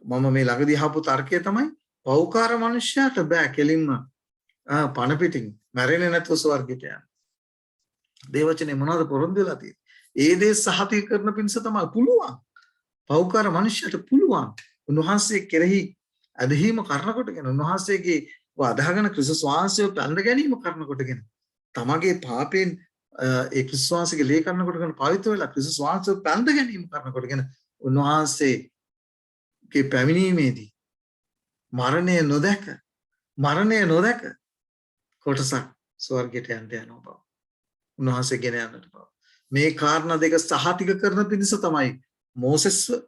මම මේ ළඟදී අහපු තර්කය තමයි පෞකාර මනුෂ්‍යයාට බෑ කෙලින්ම පණ පිටින් මැරෙන්නේ නැතුව ස්වර්ගයට යන්න. දේවවචනේ මොනවද පොරොන්දු වෙලා තියෙන්නේ? ඒ දේ සහතික කරන පිණිස තමයි පුළුවන්. පෞකාර මනුෂ්‍යයාට පුළුවන්. උන්වහන්සේ කෙරෙහි අදහිම කරන කොටගෙන උන්වහන්සේගේ අදහගෙන ක්‍රිස්තුස් වහන්සේව පැන්ද ගැනීම කරන කොටගෙන තමගේ පාපයෙන් ඒ ක්‍රිස්තුස් වහන්සේගේ ලේ කරන කොටගෙන පවිත්‍ර වෙලා ක්‍රිස්තුස් වහන්සේව පැන්ද ගැනීම කරන කොටගෙන උන්වහන්සේගේ පැමිණීමේදී මරණය නොදැක කොටසක් ස්වර්ගයට යන්න යනවා බව. උන්වහන්සේ ගෙන යන්නට බව. මේ කාරණා දෙක සහතික කරන පිණිස තමයි මෝසෙස්ව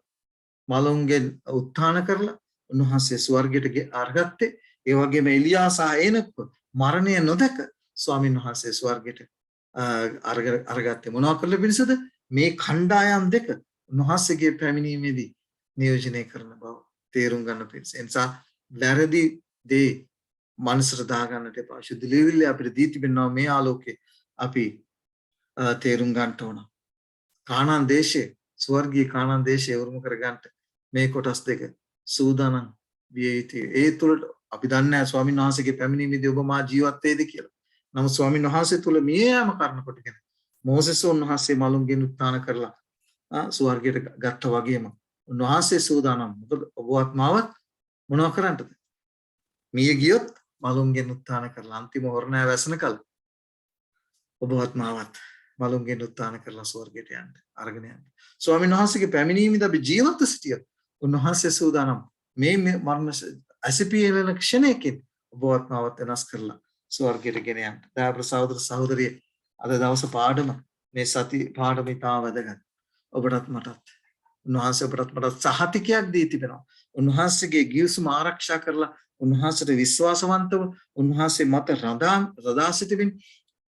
මලුන්ගෙන් උත්ථාන කරලා උන්වහන්සේ ස්වර්ගයට අරගත්තේ. ඒ වගේම එලියා සහ ඒනොක් මරණය නොදැක ස්වාමීන් වහන්සේ ස්වර්ගයට අරගත්තේ. මොනවා කරලා පිණිසද? මේ කණ්ඩායම් දෙක උන්වහන්සේගේ පැමිණීමේදී නියෝජනය කරන බව තේරුම් ගන්න පිණිස. ඒ නිසා වැරදි දේ මනසට දාගන්නට එපා. ශුද්ධ ලිවිල්ල අපිට දී තිබෙනවා මේ ආලෝකේ අපි තේරුම් ගන්නට ඕන. කානාන් දේශයේ ස්වර්ගීය කානාන් දේශය උරුම කරගන්න මේ කොටස් දෙක සූදානම් විය යුතුයි. ඒ තුළට අපි දන්නේ නැහැ ස්වාමීන් වහන්සේගේ පැමිණීමේදී ඔබ මා ජීවත් වේද කියලා. නමුත් ස්වාමීන් වහන්සේ තුළ මේ යාම කරන කොටගෙන මෝසෙස් වහන්සේ මලුන්ගෙන් උත්ථාන කරලා ස්වර්ගයට ගත්තා වගේම උන්වහන්සේ සූදානම්. මොකද ඔබවත් මාවත් මොනවා කරන්නද? මිය ගියොත් මලුන්ගෙන් උත්ථාන කරලා අන්තිම හොරණෑ වැසෙනකල් ඔබවත් මාවත් මලුන්ගෙන් උත්ථාන කරලා ස්වර්ගයට යන්න අරගෙන යන්න. ස්වාමීන් වහන්සේගේ පැමිණීමේදී අපි ජීවත්ව සිටියොත් උන්වහන්සේ සූදානම් මේ මරණ ඇසිපියන ක්ෂණයකින් ඔබවත් මාවත් වෙනස් කරලා ස්වර්ගයට ගෙන යන්න. දයාපර සහෝදර සහෝදරිය අද දවස පාඩම මේ සති පාඩම ඉතාම වැදගත්. ඔබටත් මටත් උන්වහන්සේ ඔබටත් මටත් සහතිකයක් දී තිබෙනවා. උන්වහන්සේගේ ගිවිසුම ආරක්ෂා කරලා උන්වහන්සේට විශ්වාසවන්තව උන්වහන්සේ මත රඳා සිටිමින්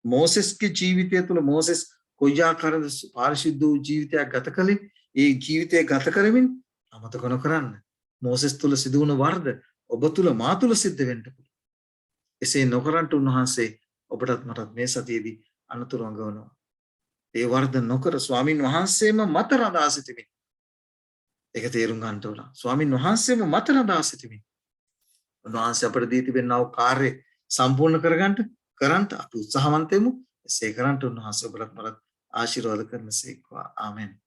මෝසෙස්ගේ ජීවිතය තුළ මෝසෙස් කොයි ආකාරද පාරිශුද්ධ වූ ජීවිතයක් ගත කළේ ඒ ජීවිතය ගත කරමින් අමතක නොකරන්න මෝසෙස් තුළ සිදු වුණු වර්ධ ඔබ තුළ මා තුළ සිද්ධ වෙන්න පුළුවන්. එසේ නොකරන්ට උන්වහන්සේ ඔබටත් මටත් මේ සතියේදී අනතුරු අඟවනවා. ඒ වර්ධ නොකර ස්වාමින් වහන්සේම මත රඳා සිටිමින් ඒක තේරුම් ගන්න ඕන. ස්වාමින් වහන්සේම මත රඳා සිටිමින් උන්වහන්සේ අපට දී තිබෙනා වූ කාර්ය සම්පූර්ණ කරන්ට අපි උත්සාහවන්ත වෙමු. එසේ කරන්ට උන්වහන්සේ ඔබට මට ආශිර්වාද කරනසේක්වා. ආමෙන්.